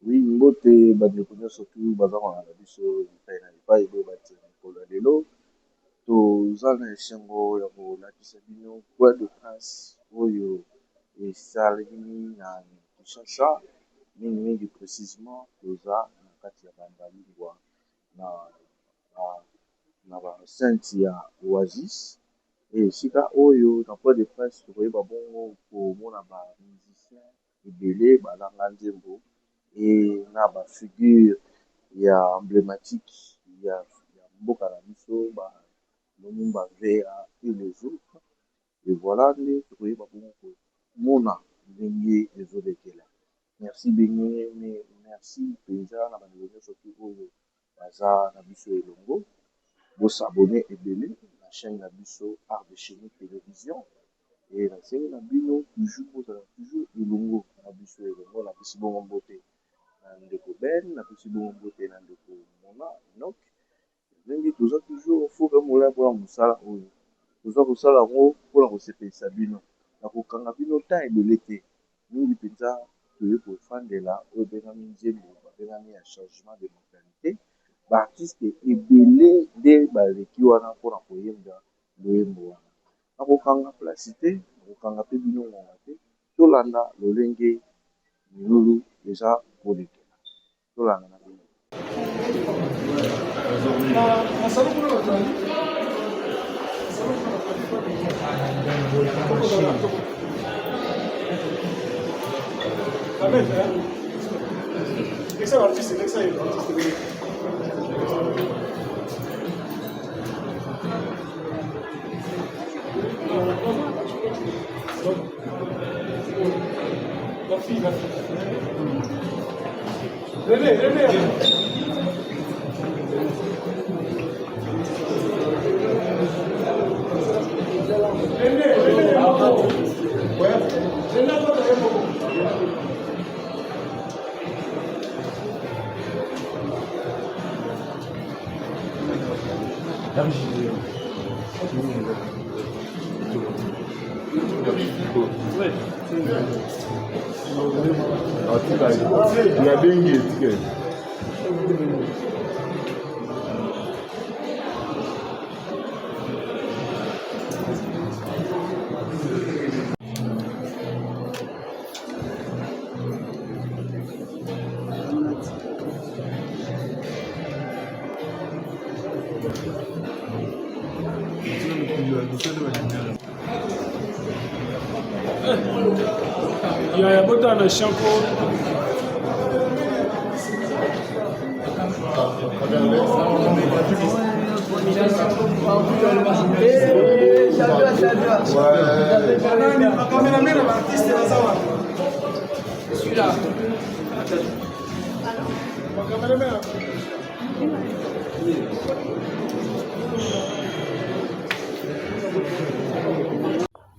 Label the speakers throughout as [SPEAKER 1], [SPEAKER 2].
[SPEAKER 1] Oui, mbote bandeko nyonso tu baza kolanda biso epai na epai oyo batie mikolo ya lelo toza na esengo ya kolakisa bino point de presse oyo esalemi na Kinshasa mingimingi précisement toza na kati ya bandalungwa na, na, na basenti ya Oasis e esika oyo na point de presse tokoyeba bongo komona bamusicien ebele balanga nzembo et na ba figure ya emblématique ya mboka na biso ba Lumumba Vera et les autres et voilà nde tokoyeba bongo komona ndenge ezolekela. Merci benge merci mpenza na bandeko nyonso tu oyo baza na biso elongo bosabone ebele na chaîne na biso Art de Chimie Télévision et nasengi na bino toujours bozala toujours elongo na biso elongo na pesi bongo mbote na ndeko Ben napesi bongo mbote na ndeko Mona Enoch ndenge toza toujours foka molai mpona mosala oyo toza kosala yango mpona kosepelisa bino na kokanga bino temps ebele te mingi mpenza toye kofandela oyo ebengami nzembo babengami ya changement de mentalité baartiste ebele nde baleki wana mpona koyemba loyembo wana na kokanga place te na kokanga mpe bino ngonga te tolanda lolenge milulu eza kolekela tolanda na bino
[SPEAKER 2] ya bota na shanko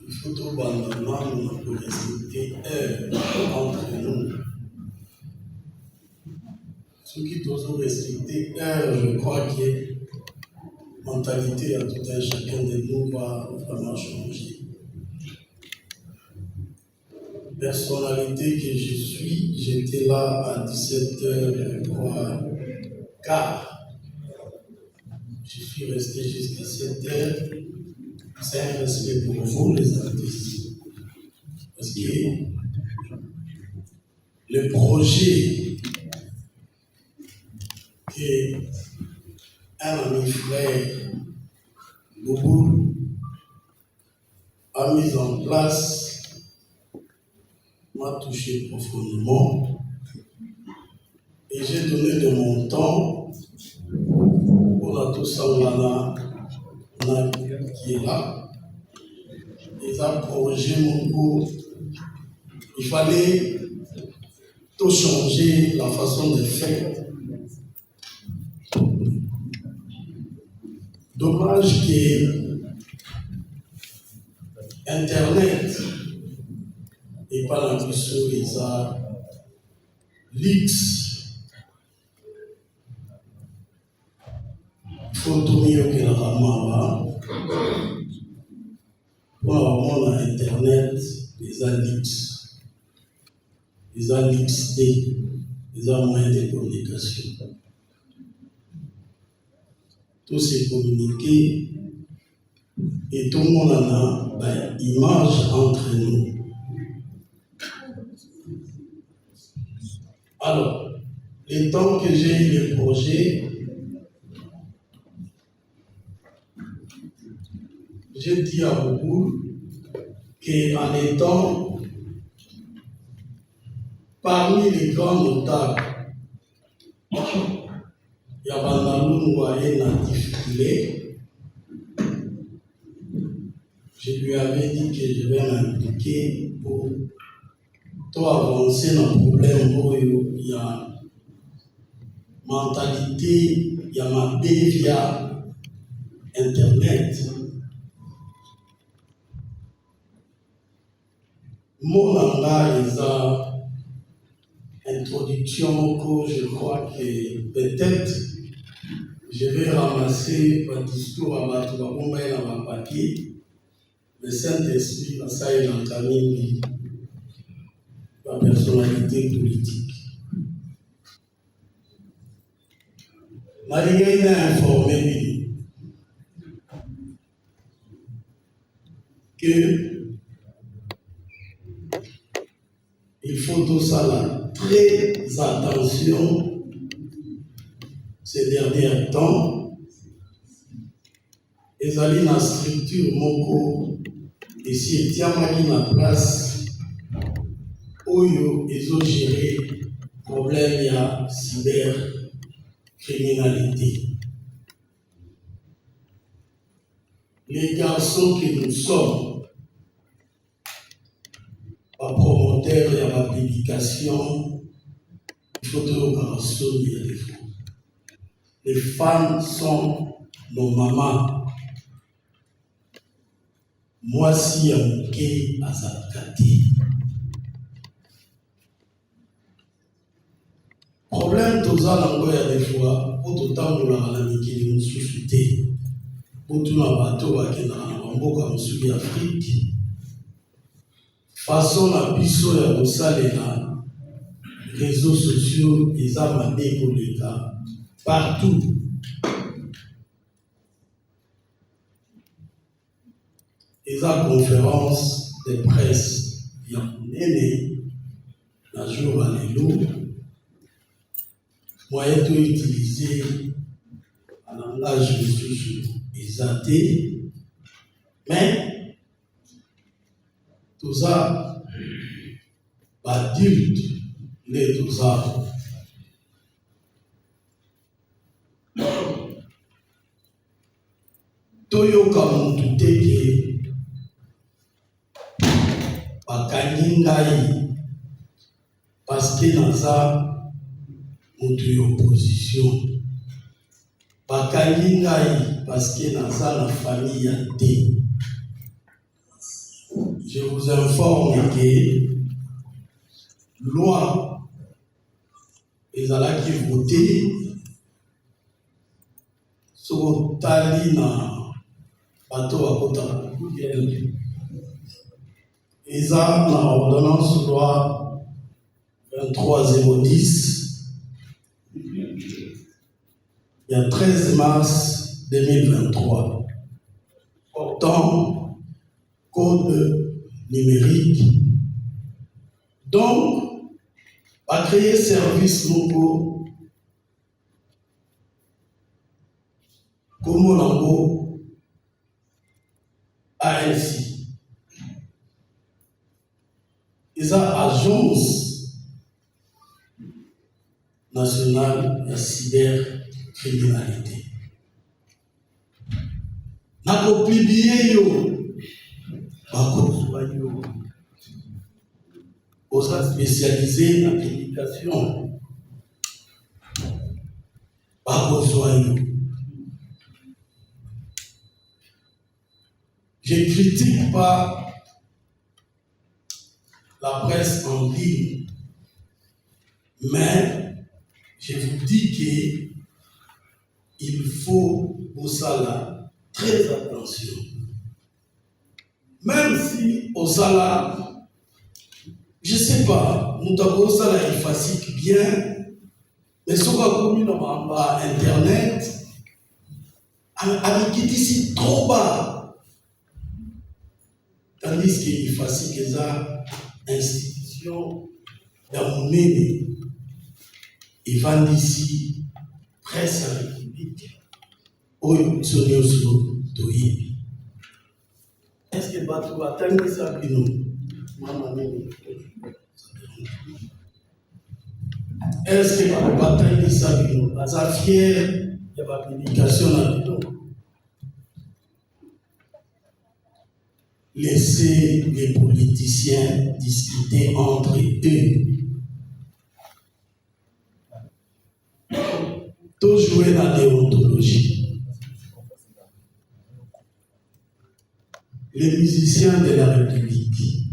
[SPEAKER 3] Il faut trop abandonner pour respecter entre nous. Ceux qui doivent respecter je crois que la mentalité à tout un chacun de nous va vraiment changer. Personnalité que je suis, j'étais là à 17h, je crois, car je suis resté jusqu'à 7h. C'est un respect pour vous, les artistes. Parce que le projet que un ami frère, Boubou, a mis en place m'a touché profondément. Et j'ai donné de mon temps pour la Toussaint qui est là. Ils ont projet mon cours. Il fallait tout changer la façon de faire. Dommage que Internet et pas la mission ils ont leaks. Il faut tout mieux que la maman. Pour avoir Internet, les leaks. Les leaks. les moyens de communication. Tous ces communiqués et tout le monde en a une image entre nous. Alors, le temps que j'ai eu le projet, j'ai dit à beaucoup qu'en étant parmi les grands notables, il y a Bandalou Mouaye natif qu'il est. Je lui avais dit que je vais m'impliquer pour tout avancer dans le problème où il y a mentalité, il y a ma paix via Internet. Mon langage est introduction que je crois que peut-être je vais ramasser un discours à Batouabomba et à ma papier. Le Saint-Esprit va s'aller dans la personnalité politique. Marie a informé que il faut tout ça là, très attention ces derniers temps. Les alliés dans la structure Moko, et si il y a la place, où ils ont géré le problème de la cybercriminalité. Les garçons que nous sommes, pas promoteurs et à la publication, il faut que garçons et les femmes. Les femmes sont nos mamans. Moi, si y a un quai à Zakati. Problème, tout ça, il y a des fois, pour tout temps, nous avons l'amitié, nous soufflons. Pour tout le bateau, qui est dans l'Afrique. Façon, la biso ya kosalela réseaux sociaux, ils ont mandé pour les cas partout. Ils ont conférence de presse. Il y a un aîné, la jour à l'élo, moyen de utiliser un langage de social exalté, mais tout ça, adulte, les tout ça. Toyo comme tout est bakaningai parce que dans ça, notre opposition. Bakaningai parce que dans ça, la famille a été. Je vous informe que loi les ala qui voté sur Talina bateau à Kota. Ils ont l'ordonnance loi 23010 il y a 13 mars 2023 portant code numérique. Donc, à créer service locaux comme Olango ANC. Ils ont agence nationale de cybercriminalité. N'a pas publié aux spécialisés en communication. Je ne critique pas la presse en ligne, mais je vous dis qu'il faut au salaire très attention. Même si au salaire, je ne sais pas, nous avons ça là, il facile bien, mais ce qu'on a connu dans Internet, avec qui ici trop bas. Tandis qu'il facile que ça, institution dans mon nez, et vendent ici, presse à la République, où ils sont sur Toyi. Est-ce que Batou va attendre ça, Bino? Est-ce que Batou va attendre ça, Bino? Parce que fier, il y a pas de publication dans Bino. Laissez les politiciens discuter entre eux. Tout jouer dans la déontologie. Les musiciens de la République,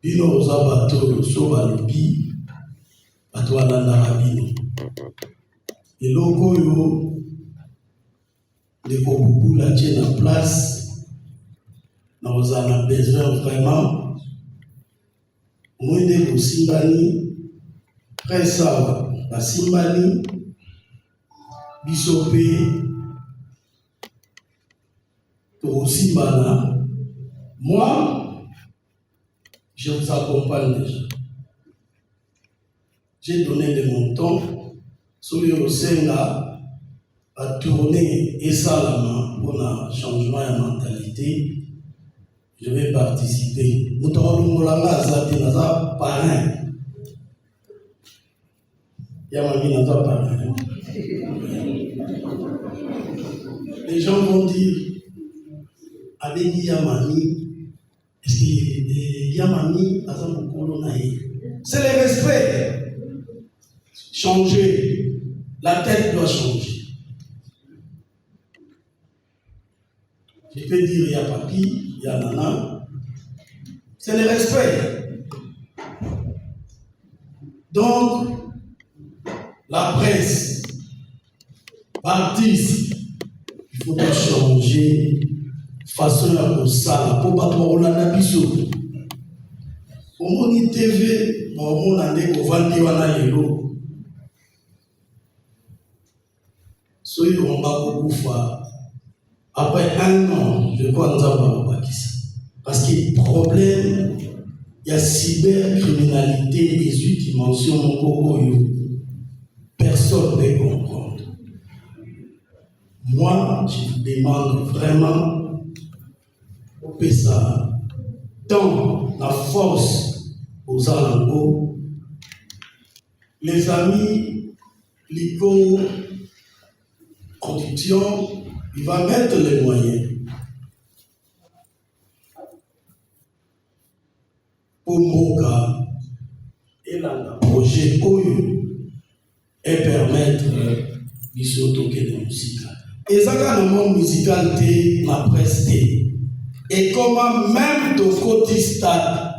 [SPEAKER 3] Bino Ozabato, Sobalobi, Batouana Narabino. Et logo yo, les Koboubou la tiennent en place. Nous avons besoin vraiment. Moins de Simbani, après ça, la Simbani, Bisopé, pour Simbana. Moi, je vous accompagne déjà. J'ai donné de mon temps sur le Sénat à tourner et ça pour un changement de mentalité. Je vais participer. Nous avons un parrain. Les gens vont dire, avec Yamani, est-ce que Yamani a un peu. C'est le respect. Changer. La tête doit changer. Je peux dire, il y a papi, il y a nana. C'est le respect. Donc, la presse, l'artiste, il faut changer façon à ça pour battre Rolanda Bissou. Au monde TV, au monde andé au Vandiwana Yelo. Soyez on va beaucoup faire. Après un an, je crois que nous avons pas ça. Parce qu'il y a un problème, il y a cybercriminalité des 8 dimensions. Personne ne peut comprendre. Moi, je vous demande vraiment de ça. Dans la force aux alentours, les amis, l'éco-production, il va mettre les moyens pour Moka et le projet OYO et permettre de s'autoquer de musique. Et ça, dans le monde musical, la presse, et comment même de côté stade,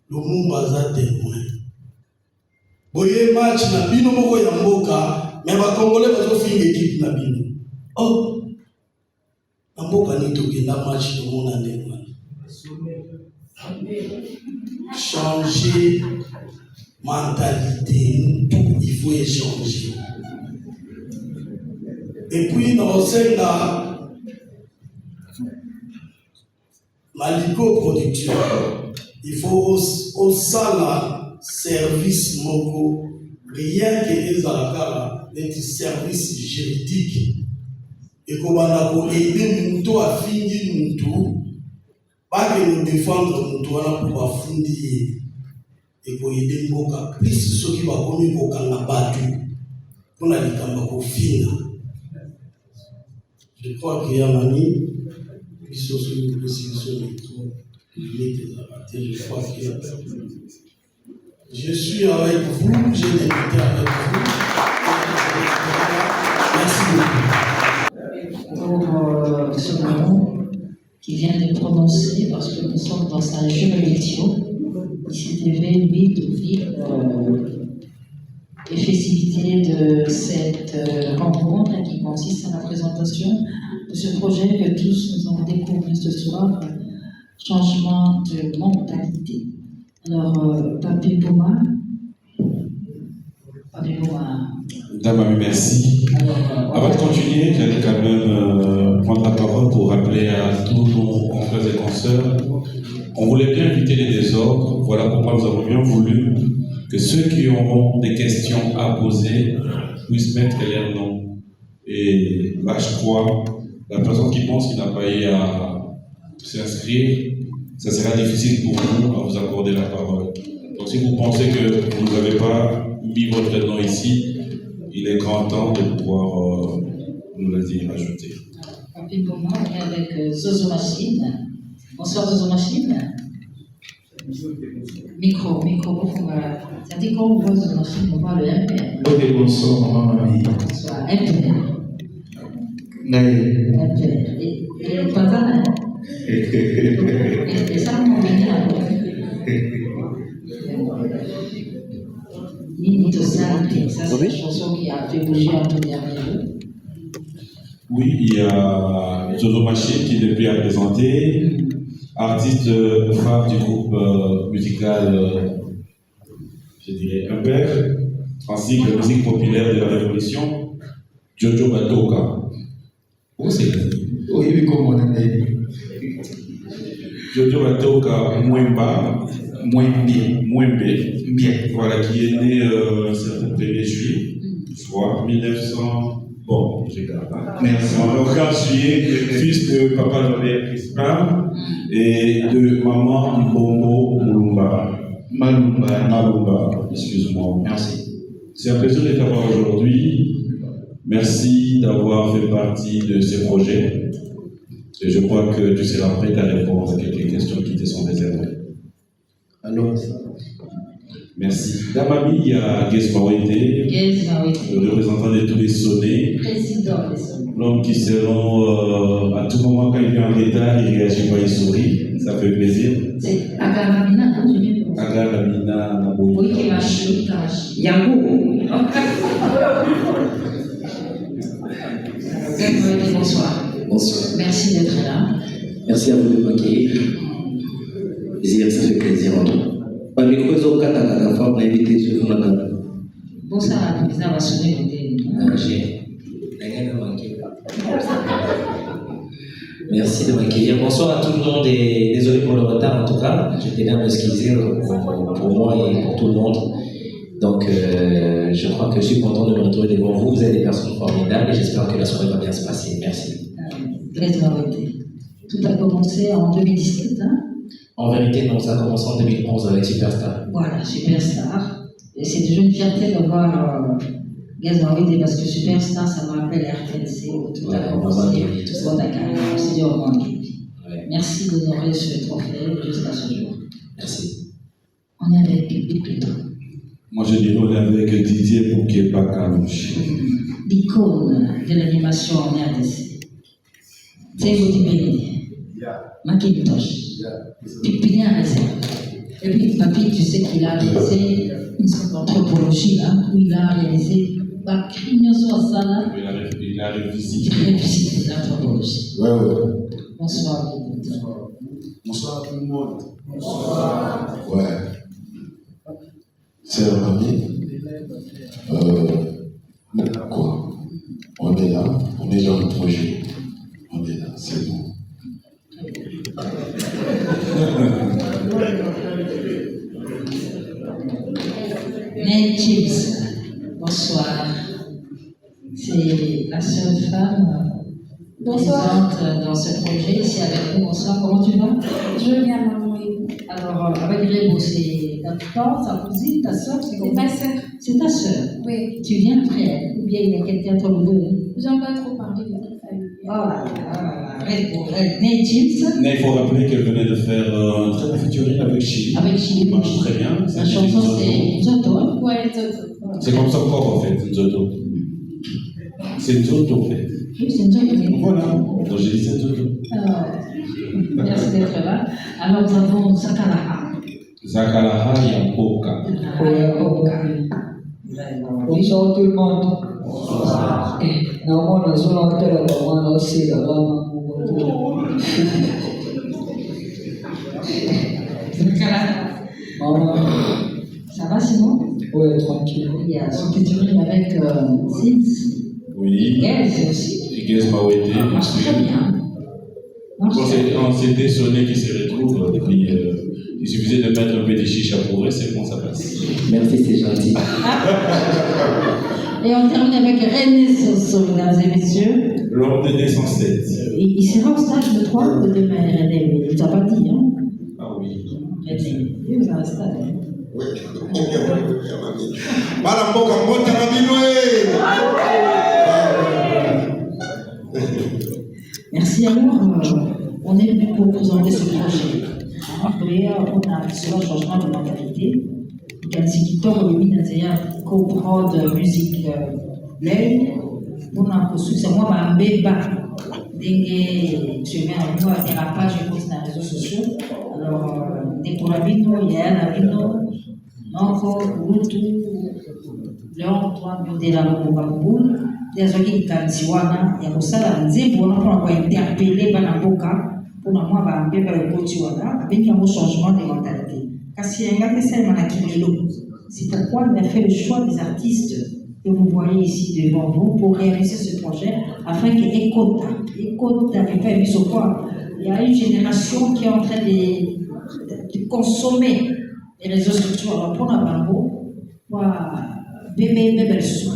[SPEAKER 3] le monde baza témoin. Boye match na bino moko ya mboka, mais ba Congolais bazo finga équipe na bino. Oh, na mboka ni tokenda match de monde ndeko. Changer mentalité, il faut échanger. Et puis dans la Malico production, il faut au sala service moko, rien que les alakara, des services juridiques. Et qu'on va aider Moutou à finir Moutou, pas que nous défendre Moutou pour fonder et pour aider Mboka, plus ceux qui vont commettre Mboka battu, pour la finir. Je crois qu'il y a Mani, qui sont sur une position de trop, je crois qu'il y a. Je suis avec vous, j'ai été avec vous. Merci beaucoup.
[SPEAKER 4] Pour ce moment qui vient d'être prononcé, parce que nous sommes dans un juridiction, ici devait lui d'ouvrir les festivités de cette rencontre qui consiste à la présentation de ce projet que tous nous avons découvert ce soir, changement de mentalité. Alors, Papi Bouma.
[SPEAKER 5] Dame, merci. Avant de continuer, j'allais quand même prendre la parole pour rappeler à tous nos confrères et consoeurs, on voulait bien éviter les désordres. Voilà pourquoi nous avons bien voulu que ceux qui auront des questions à poser puissent mettre leur nom. Et là, je crois, la personne qui pense qu'il n'a pas eu à s'inscrire, ça sera difficile pour nous à vous accorder la parole. Donc si vous pensez que vous n'avez pas mis votre nom ici, il est grand temps de pouvoir nous le dire, ajouter.
[SPEAKER 4] Papi Bouma, on est avec Zozo Machine. Bonsoir Zozo Machine. Micro, beaucoup. Ça dit qu'on voit Zozo Machine, on voit le MPR.
[SPEAKER 3] Ok, bonsoir, maman Mami.
[SPEAKER 4] Bonsoir, MPR.
[SPEAKER 3] Naïe.
[SPEAKER 4] MPR. Et pas ça, et ça, on va venir Nini Tosante, ça c'est une chanson qui a fait bouger un peu derrière.
[SPEAKER 5] Oui, il y a Zozo Machine qui depuis a présenté, artiste phare du groupe musical, je dirais, Impère, ainsi que musique populaire de la Révolution, Jojo Batoka. Où c'est ça?
[SPEAKER 3] Oui, comment on a dit?
[SPEAKER 5] Jojo Batoka Mwemba, bien. Voilà, qui est né un certain 1er juillet, je crois, 1900. Bon, j'ai gardé. Merci. Le 4 juillet, fils de Papa Noël Crispin et de Maman Mbongo Malumba, excuse-moi.
[SPEAKER 3] Merci.
[SPEAKER 5] C'est un plaisir de t'avoir aujourd'hui. Merci d'avoir fait partie de ces projets. Et je crois que tu seras prêt à répondre à quelques questions qui te sont réservées.
[SPEAKER 3] Alors,
[SPEAKER 5] Merci. Dans ma vie, il y a Guez Mawete, le représentant de tous les sonnets.
[SPEAKER 4] Président des sonnets.
[SPEAKER 5] L'homme qui selon à tout moment quand il vient en retard, il réagit pas, il sourit. Ça fait plaisir.
[SPEAKER 4] C'est Agaramina, quand tu viens pour ça.
[SPEAKER 5] Agaramina, Naboui.
[SPEAKER 4] Oui, qui marche, Yango. Bonsoir.
[SPEAKER 6] Bonsoir.
[SPEAKER 4] Merci d'être là.
[SPEAKER 6] Merci à vous de m'accueillir. Plaisir, ça fait plaisir en tout. Par les causes au Qatar, la femme m'a invité sur le Qatar.
[SPEAKER 4] Bonsoir, ça va sonner
[SPEAKER 6] Merci de m'accueillir. Bonsoir à tout le monde et désolé pour le retard en tout cas. J'étais là à m'excuser pour moi et pour tout le monde. Donc je crois que je suis content de me retrouver devant vous. Vous êtes des personnes formidables et j'espère que la soirée va bien se passer. Merci.
[SPEAKER 4] Tout a commencé en 2017, hein?
[SPEAKER 6] En vérité, non, ça a commencé en 2011 avec Superstar.
[SPEAKER 4] Voilà, Superstar. Et c'est toujours une fierté de voir Gazawide parce que Superstar, ça me rappelle RTNC, tout à commencé, tout ça, Dakar, c'est du roman. Merci d'honorer ce trophée jusqu'à ce jour.
[SPEAKER 6] Merci.
[SPEAKER 4] On est avec Bipito.
[SPEAKER 5] Moi, je dirais on est avec Didier Bouquet-Bakalouche.
[SPEAKER 4] L'icône de l'animation en RDC. C'est Godibéni. Makintosh. Pipinia réserve. Et puis, Papi, tu sais qu'il a réalisé une sorte d'anthropologie, là, où il a réalisé Bakrignoso Asala.
[SPEAKER 5] Il a réussi.
[SPEAKER 4] Il a réussi l'anthropologie.
[SPEAKER 1] Ouais.
[SPEAKER 4] Bonsoir.
[SPEAKER 1] Bonsoir à tout le monde. Bonsoir. Ouais. C'est un ami. Quoi? On est là, on est dans le projet. On est là, c'est bon.
[SPEAKER 4] Ned Chips, bonsoir. C'est la seule femme présente dans ce projet ici avec nous. Bonsoir, comment tu vas?
[SPEAKER 7] Je viens, maman.
[SPEAKER 4] Alors, avec Grégo, c'est ta tante, ta cousine, ta soeur, c'est
[SPEAKER 7] C'est ma sœur.
[SPEAKER 4] C'est ta soeur.
[SPEAKER 7] Oui.
[SPEAKER 4] Tu viens après elle, ou bien il y a quelqu'un entre vous deux?
[SPEAKER 7] J'aime pas trop parler de la famille.
[SPEAKER 4] Ned Chips.
[SPEAKER 5] Mais il faut rappeler qu'elle venait de faire un très bon featuring avec Chili.
[SPEAKER 4] Avec Chili.
[SPEAKER 5] Ça marche très bien.
[SPEAKER 4] La chanson, c'est Zoto. Hein?
[SPEAKER 7] Ouais, Zoto.
[SPEAKER 5] C'est comme ça encore en fait, Zoto. C'est Zoto en fait.
[SPEAKER 4] Oui, c'est Zoto.
[SPEAKER 5] Voilà, donc j'ai dit c'est Zoto.
[SPEAKER 4] Merci d'être là. Alors nous avons Zakalaha.
[SPEAKER 5] Zakalaha Yampoka.
[SPEAKER 4] Bonjour tout le monde. naomona zonatela bamwana osila lama maman, ça va Simon? Ouais, tranquille. Il y a ce que tu rimes avec Sins.
[SPEAKER 5] Oui.
[SPEAKER 4] Yes aussi.
[SPEAKER 5] Et Guess Mawete, bien sûr.
[SPEAKER 4] Très bien.
[SPEAKER 5] Bon, c'est des sonnets qui se retrouvent, et puis il suffisait de mettre un peu de chicha pour eux, c'est bon, ça passe.
[SPEAKER 6] Merci, c'est gentil.
[SPEAKER 4] Et on termine avec René Soso, mesdames et messieurs.
[SPEAKER 5] L'ordre de 207.
[SPEAKER 4] Il sera au stage de 3 de demain, René, mais il ne t'a pas dit, hein?
[SPEAKER 5] Ah oui.
[SPEAKER 4] René, il va au stage.
[SPEAKER 8] Oui. Madame Boka, bon terminé.
[SPEAKER 4] Merci. Alors, on est venu pour présenter ce projet. Après, on a sur le changement de mentalité. Quand c'est le ministère co-prod musique l'aide, on a construit c'est moi ma béba. Je mets en moi et la page je poste dans les réseaux sociaux. Alors, dès pour la bino, il y a la bino, encore Rutu, Léon, toi, de la Bambou. Des gens qui kantiwana ya kusala nzembo na kwa interpeller bana boka pour moi ba mbeba le kotiwana avec un changement de mentalité kasi ngate sema na kilelo. C'est pourquoi on a fait le choix des artistes que vous voyez ici devant vous pour réaliser ce projet afin que Ekota n'avait pas vu au point. Il y a une génération qui est en train de consommer les réseaux sociaux. Alors pour la Bambo, bébé sur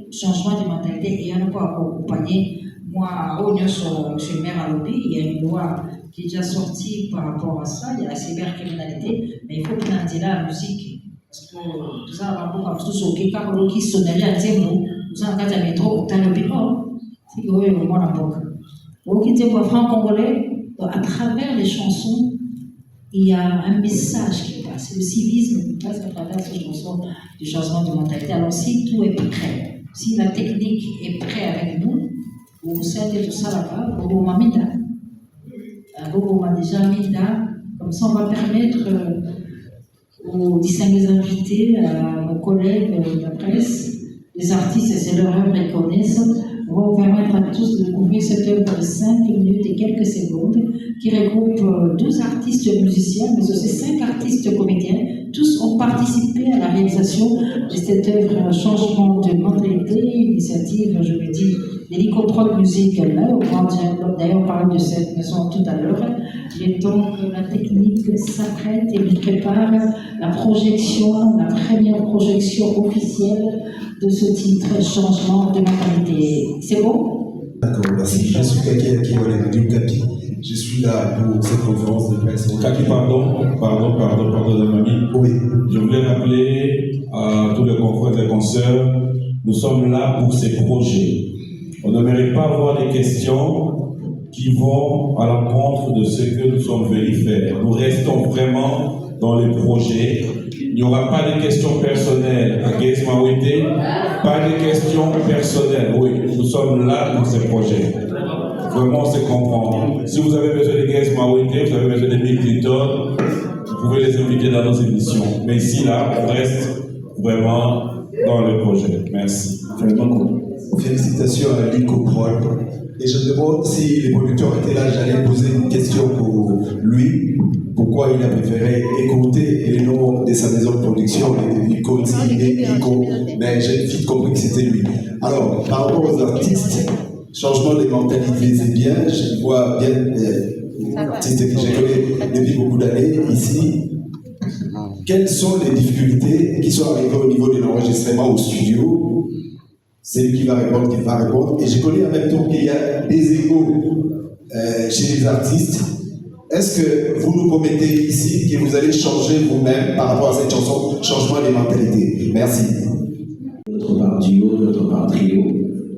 [SPEAKER 4] changement de mentalité et on ne peut accompagner. Moi, au niveau sur chez Mère à l'Obi, il y a une loi qui est déjà sortie par rapport à ça. Il y a la cybercriminalité, mais il faut qu'il y ait la musique. Parce que tout ça va beaucoup plus sur qui quand qui sonnerait à dire nous avons un métro au temps de bureau. C'est que oui, au moins la boca. Au qui dit franc congolais, à travers les chansons, il y a un message qui passe. Le civisme qui passe à travers ces chansons du changement de mentalité. Alors si tout est prêt, si la technique est prête avec nous, vous savez tout ça là-bas, vous m'avez déjà mis là, comme ça on va permettre aux distingués invités, à nos collègues de la presse, les artistes, c'est leur œuvre, ils connaissent, on va vous permettre à tous de découvrir cette œuvre de 5 minutes et quelques secondes qui regroupe 12 artistes musiciens, mais aussi 5 artistes comédiens. Tous ont participé à la réalisation de cette œuvre Changement de mentalité, initiative, je le dis, l'hélicoprod musique là, on va d'ailleurs parler de cette maison tout à l'heure. Et donc la technique s'apprête et nous prépare la projection, la première projection officielle de ce titre Changement de mentalité. C'est bon?
[SPEAKER 8] D'accord, merci. Je suis Kaki Akiwale du Kapi. Je suis là pour cette conférence de presse.
[SPEAKER 5] Kaki, pardon, mamie.
[SPEAKER 8] Oui.
[SPEAKER 5] Je voulais rappeler à tous les confrères et consoeurs, nous sommes là pour ces projets. On ne mérite pas avoir des questions qui vont à l'encontre de ce que nous sommes venus faire. Nous restons vraiment dans les projets. Il n'y aura pas de questions personnelles à Guess Mawete, pas de questions personnelles. Oui, nous sommes là pour ces projets. Vraiment, c'est comprendre. Si vous avez besoin de Guess Mawete, vous avez besoin de Bill Clinton, vous pouvez les inviter dans nos émissions. Mais ici, là, on reste vraiment dans le projet. Merci.
[SPEAKER 8] Vraiment cool. Félicitations à l'Icoprod. Et je me demande si les producteurs étaient là, j'allais poser une question pour lui. Pourquoi il a préféré écouter les noms de sa maison de production, Ico, mais j'ai vite compris que c'était lui. Alors, par rapport aux artistes, changement de mentalité, c'est bien. Je vois bien les artistes que j'ai connus depuis beaucoup d'années ici. Quelles sont les difficultés qui sont arrivées au niveau de l'enregistrement au studio? C'est lui qui va répondre, Et je connais en même temps qu'il y a des égos chez les artistes. Est-ce que vous nous promettez ici que vous allez changer vous-même par rapport à cette chanson, changement des mentalités? Merci.
[SPEAKER 6] L'autre part duo, l'autre part trio.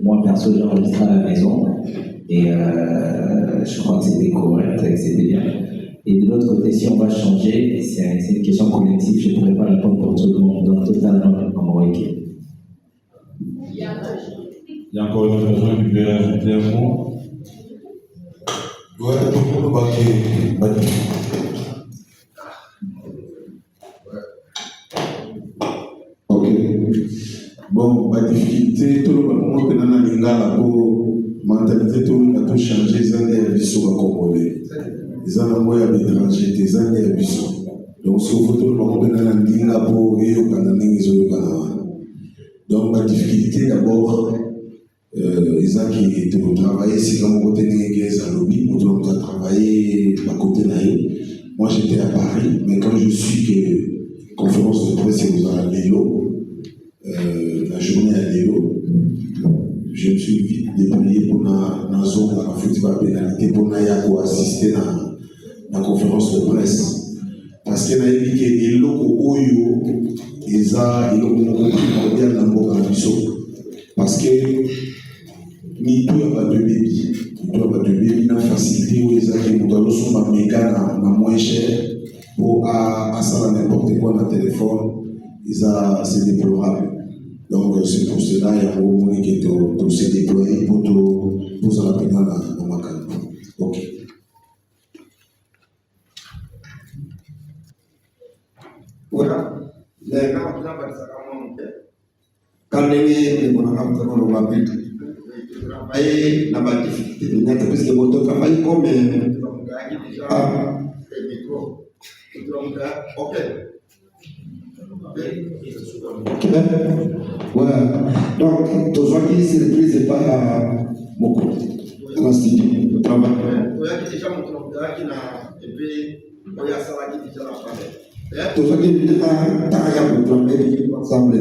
[SPEAKER 6] Moi, perso, j'ai enregistré à la maison. Et je crois que c'était correct, que c'était bien. Et de l'autre côté, si on va changer, c'est une question collective, je ne pourrais pas répondre pour tout le monde, donc totalement en équipe.
[SPEAKER 5] Il y a encore une personne qui veut ajouter un mot.
[SPEAKER 8] Ouais, pour le baquet.
[SPEAKER 9] Ok.
[SPEAKER 8] Bon, la difficulté, tout le monde est dans la lingala pour mentalité, tout le monde a changé, les années à Bissau à Congolais. Les années à l'étranger, les années à Bissau. Donc, ce que tout le monde est dans la lingala pour et au Canada, donc, la difficulté d'abord, les gens qui ont travaillé, c'est comme côté de à lobby, nous avons travaillé à côté de moi, j'étais à Paris, mais quand je suis que conférence de presse, vous à Lélo, la journée à Lélo, je me suis vite débrouillé pour la zone de la football pénalité pour assister à la conférence de presse. Parce que dit que Lélo, Oyo, ils ont compris bien dans le parce que ni tout a pas de bébé, ni tout a pas de bébé, la facilité où ils ont nous allons sur méga moins cher pour à ça n'importe quoi dans le téléphone, c'est déplorable. Donc c'est pour cela il y a beaucoup de monde qui est se déployer pour se rappeler dans ma canne. Ok.
[SPEAKER 9] Voilà. Les gens qui ont quand les gens travailler dans la difficulté de mettre plus que votre travail comme ok.
[SPEAKER 3] Ouais. Donc, tous ceux qui se reprises pas beaucoup dans le studio. Travail. Tous ceux qui viennent à Taïa pour travailler ensemble.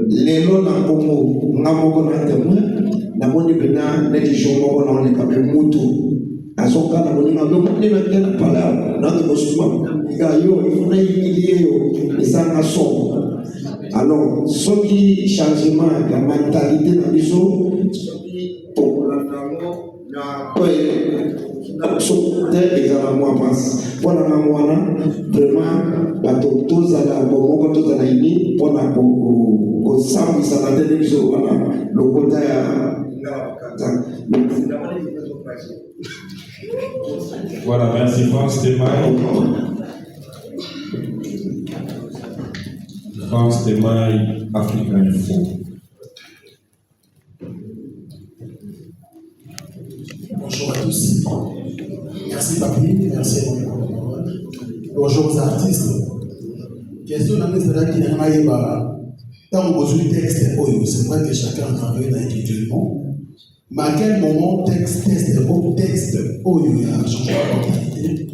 [SPEAKER 3] Les lots dans Congo, nous avons un témoin, nous avons des gens qui ont été motos. À son cas, nous avons des palabres, nous avons des choses. Alors, ce qui changement de la mentalité dans les eaux, pour examen passe. Voilà, vraiment, la tous à la bonne tous à la ligne, pour la au samedi, ça va être le côté
[SPEAKER 5] Voilà, merci France Temaï. France Temaï, Africa Info.
[SPEAKER 3] Bonjour à tous. Merci Papi, merci bonjour aux artistes. Question dans les états qui n'ont pas eu tant qu'on pose le texte, c'est vrai que chacun a travaillé individuellement. Mais à quel moment texte, il y a changé la mentalité.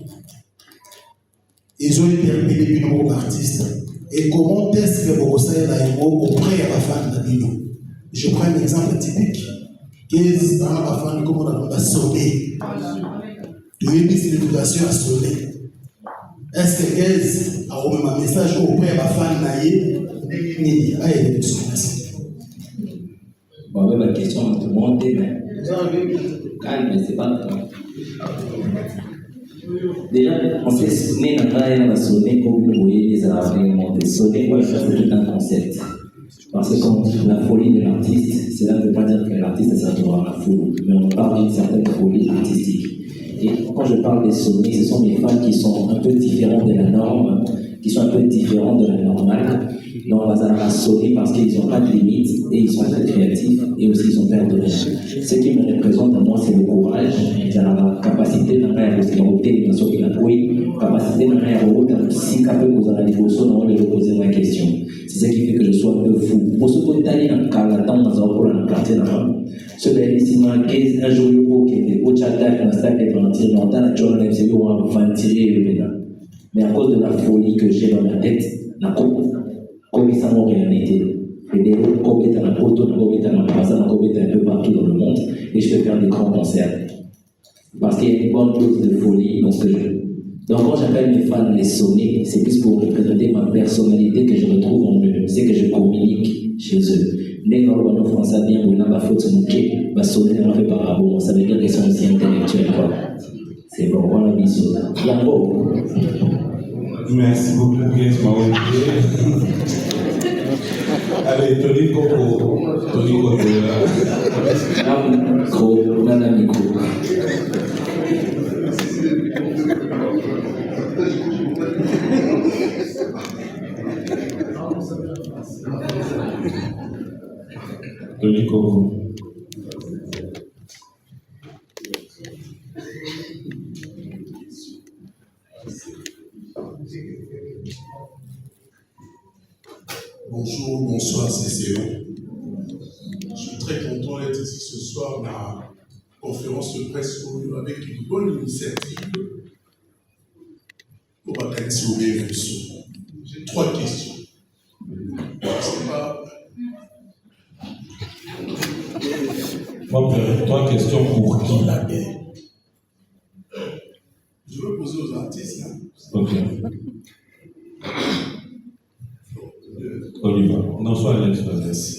[SPEAKER 3] Ils ont déterminé les nouveaux artistes. Et comment est-ce que vous conseillez auprès de la femme de Bino? Je prends un exemple typique. Qu'est-ce que la femme comme on a sonné? Tu as mis l'éducation à sonner. Est-ce que qu'est-ce a remis un message auprès de la femme naïe?
[SPEAKER 6] Bon, la question tout le monde est calme, c'est pas grave. Déjà, on s'est sonné dans la sonné comme vous voyez les arabes sonné, moi je pense que c'est un concept. Parce que quand on dit la folie de l'artiste, cela ne veut pas dire que l'artiste est certainement la folie, mais on parle d'une certaine folie artistique. Et quand je parle des sonnés, ce sont des femmes qui sont un peu différentes de la norme, qui sont un peu différentes de la normale. Donc on va la sonner parce qu'ils n'ont pas de limites et ils sont très créatifs et aussi ils ont peur de rien. Ce qui me représente à moi, c'est le courage, c'est la capacité de faire des gens qui la capacité de faire si capable vous allez poser ma question. C'est ce qui fait que je sois un peu fou. Pour ce qu'on est dans le Canada, dans le quartier là-bas, ce qui est ici, un jour qui était au Tchad, dans le stade de Valentine, dans le John MCU, on va ventiler le pénal. Mais à cause de la folie que j'ai dans ma tête, la comme ça en réalité. Et des autres comme dans la photo, comme dans la passade, comme un peu partout dans le monde, et je peux faire des grands concerts. Parce qu'il y a une bonne dose de folie dans ce que je veux. Donc quand j'appelle mes fans les sonnés, c'est plus pour représenter ma personnalité que je retrouve en eux, c'est que je communique chez eux. Dès que l'on français bien ou n'a pas faute de moquer, va sonner dans le parabole, ça veut dire qu'ils sont aussi intellectuels. C'est bon, voilà bisous. Yango.
[SPEAKER 5] Merci beaucoup, Grace Maoui. Allez, Tony Coco.
[SPEAKER 6] Micro, nana micro.
[SPEAKER 5] Tony Coco.
[SPEAKER 3] Bonjour, bonsoir, c'est Célo. Je suis très content d'être ici ce soir dans la conférence de presse avec une bonne initiative pour organiser au Bénin. J'ai 3 questions.
[SPEAKER 5] Trois questions pour qui?
[SPEAKER 3] La guerre. Je veux poser aux artistes.
[SPEAKER 5] Ok. On y va. Non, soit à l'aise.
[SPEAKER 3] Merci.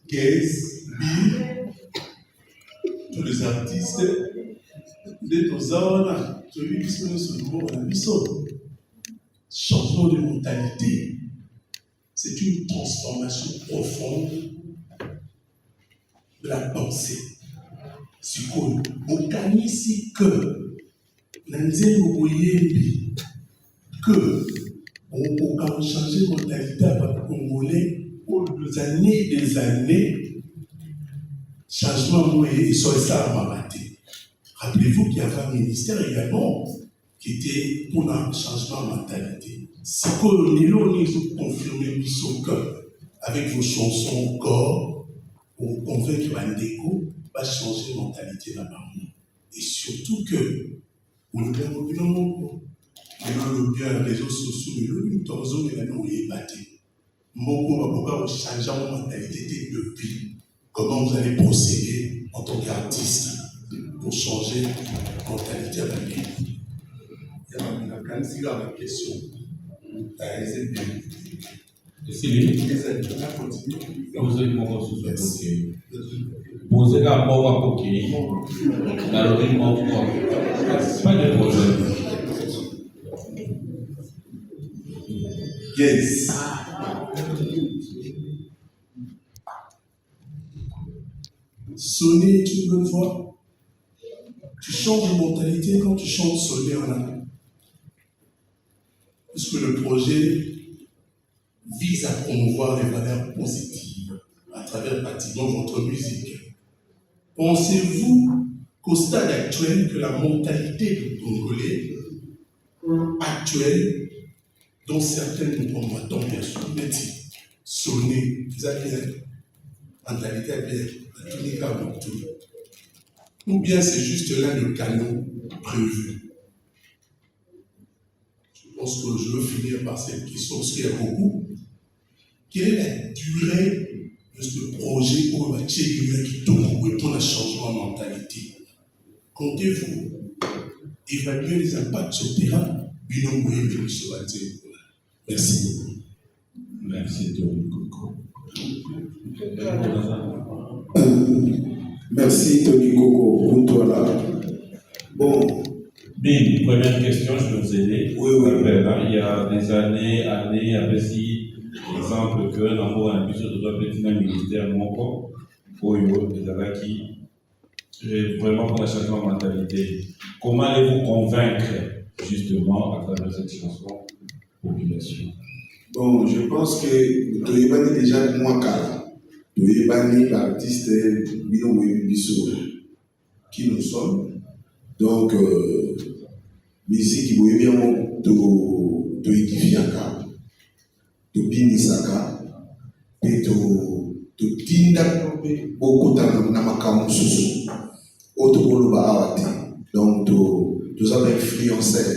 [SPEAKER 3] Qu'est-ce tous les artistes de Tozana, celui qui se met sur le mot, la mission. Changement de mentalité. C'est une transformation profonde de la pensée. C'est qu'on gagne ici que que on peut changer de mentalité avec le Congolais pour des années, changement et ça a raté. Rappelez-vous qu'il y avait un ministère également qui était pour un changement de mentalité. Si on est confirmé son cœur avec vos chansons encore, on convainc que Bandeko va changer de mentalité là-bas. Et surtout que, on le bien les réseaux sociaux, nous avons battu. Beaucoup va changer de mentalité depuis. Comment vous allez procéder en tant qu'artiste pour changer de mentalité à la vie? Il y a une question.
[SPEAKER 5] Posez la mort à coquille. Pas de problème.
[SPEAKER 3] Yes. Sonner est une bonne voix. Tu changes de mentalité quand tu chantes sonner en âme. Puisque le projet vise à promouvoir les valeurs positives à travers pratiquement votre musique. Pensez-vous qu'au stade actuel, que la mentalité du Congolais actuelle, dont certains nous combattons bien sûr, mais sonner, mentalité bien, ou bien c'est juste là le canon prévu. Je pense que je veux finir par cette question, parce qu'il y a beaucoup. Quelle est la durée de ce projet pour le qui tourne pour le changement de mentalité? Comptez-vous évaluer les impacts sur le terrain? Merci.
[SPEAKER 5] Merci, Tony Coco.
[SPEAKER 8] Merci, Tony Coco, pour toi là. Bon.
[SPEAKER 5] Bien, première question, je peux vous aider.
[SPEAKER 8] Oui.
[SPEAKER 5] Il y a des années, avec si, exemple, que dans un ambition de petit ministère, vraiment pour la changement de mentalité. Comment allez-vous convaincre, justement, à travers cette chanson, la population?
[SPEAKER 8] Bon, je pense que tu es déjà moins calme. Tu es banni l'artiste qui nous sommes. Donc, musique qui veut bien te édifier en cas, te binisaka, et te tinda beaucoup dans ma camus, autre donc tu as influenceur,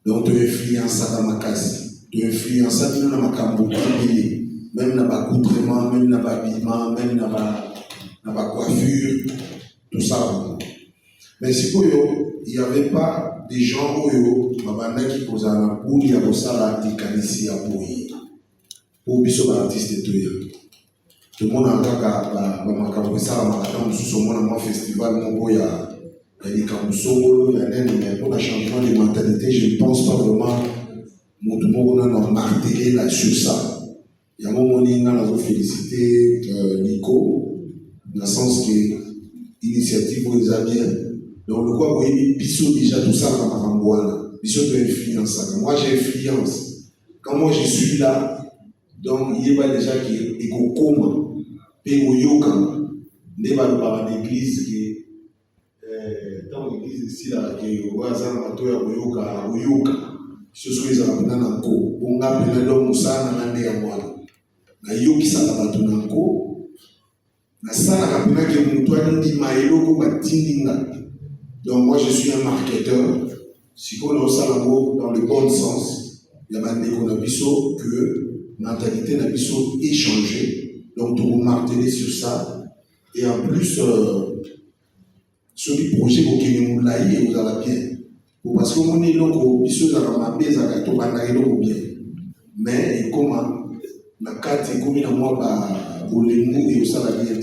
[SPEAKER 8] donc tu influences dans ma case, tu influences dans ma cambo, même dans ma accoutrement, même dans ma habillement, même dans ma coiffure, tout ça. Mais si il n'y avait pas des gens qui posaient un coup, il y avait ça qui qualifiait pour biso artiste tout le monde a un festival il y a des campus, il y a un changement de mentalité. Je ne pense pas vraiment que tout le monde a martelé là sur ça. Il y a un moment où on a félicité Nico, dans le sens que l'initiative vous les a bien. Donc, le quoi, vous voyez, Bissot déjà tout ça dans ma ramboine. Bissot de influence. Moi, j'ai influence. quand moi je suis là, donc il y a déjà qui est comme et au yoga, n'est pas le parent d'église qui dans l'église ici là qui au hasard à toi au yoga, ce soit les apprenants en co, on a appelé l'homme ça na nande ya mwana, na yoki ça na batu na co, na ça na appelé que mutuani di maelo ko batindinga. Donc moi je suis un marketeur. Si on a ça dans le bon sens, il y a des qu'on a biso que mentalité n'a biso échangé. Donc tout marteler sur ça. Et en plus, sur les projets que nous avons vous allez bien. Parce que mon est là, biso dans ma base à tout banaïlo bien. Mais comment la carte est comme une moi pour les mots et ça la bien.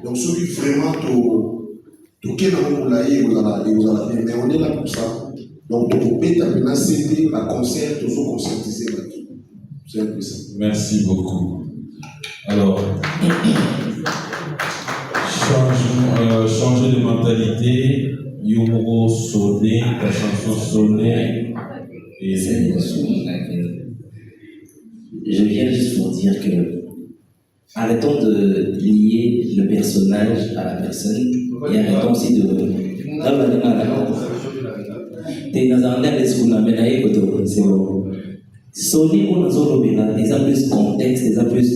[SPEAKER 8] Donc celui vraiment tout qui est dans mon laïe vous allez bien. Mais on est là pour ça. Donc, on peut maintenant céder la concert, toujours conscientiser là-dessus. C'est un peu ça.
[SPEAKER 5] Merci beaucoup. Alors, changer de mentalité, Yomoro sonné, la chanson sonnée. Et
[SPEAKER 6] je viens juste pour dire que arrêtons de lier le personnage à la personne et arrêtons aussi de t'es dans un air de ce qu'on a mené, c'est bon. Sonner on a zone bela, des a plus contexte, des a plus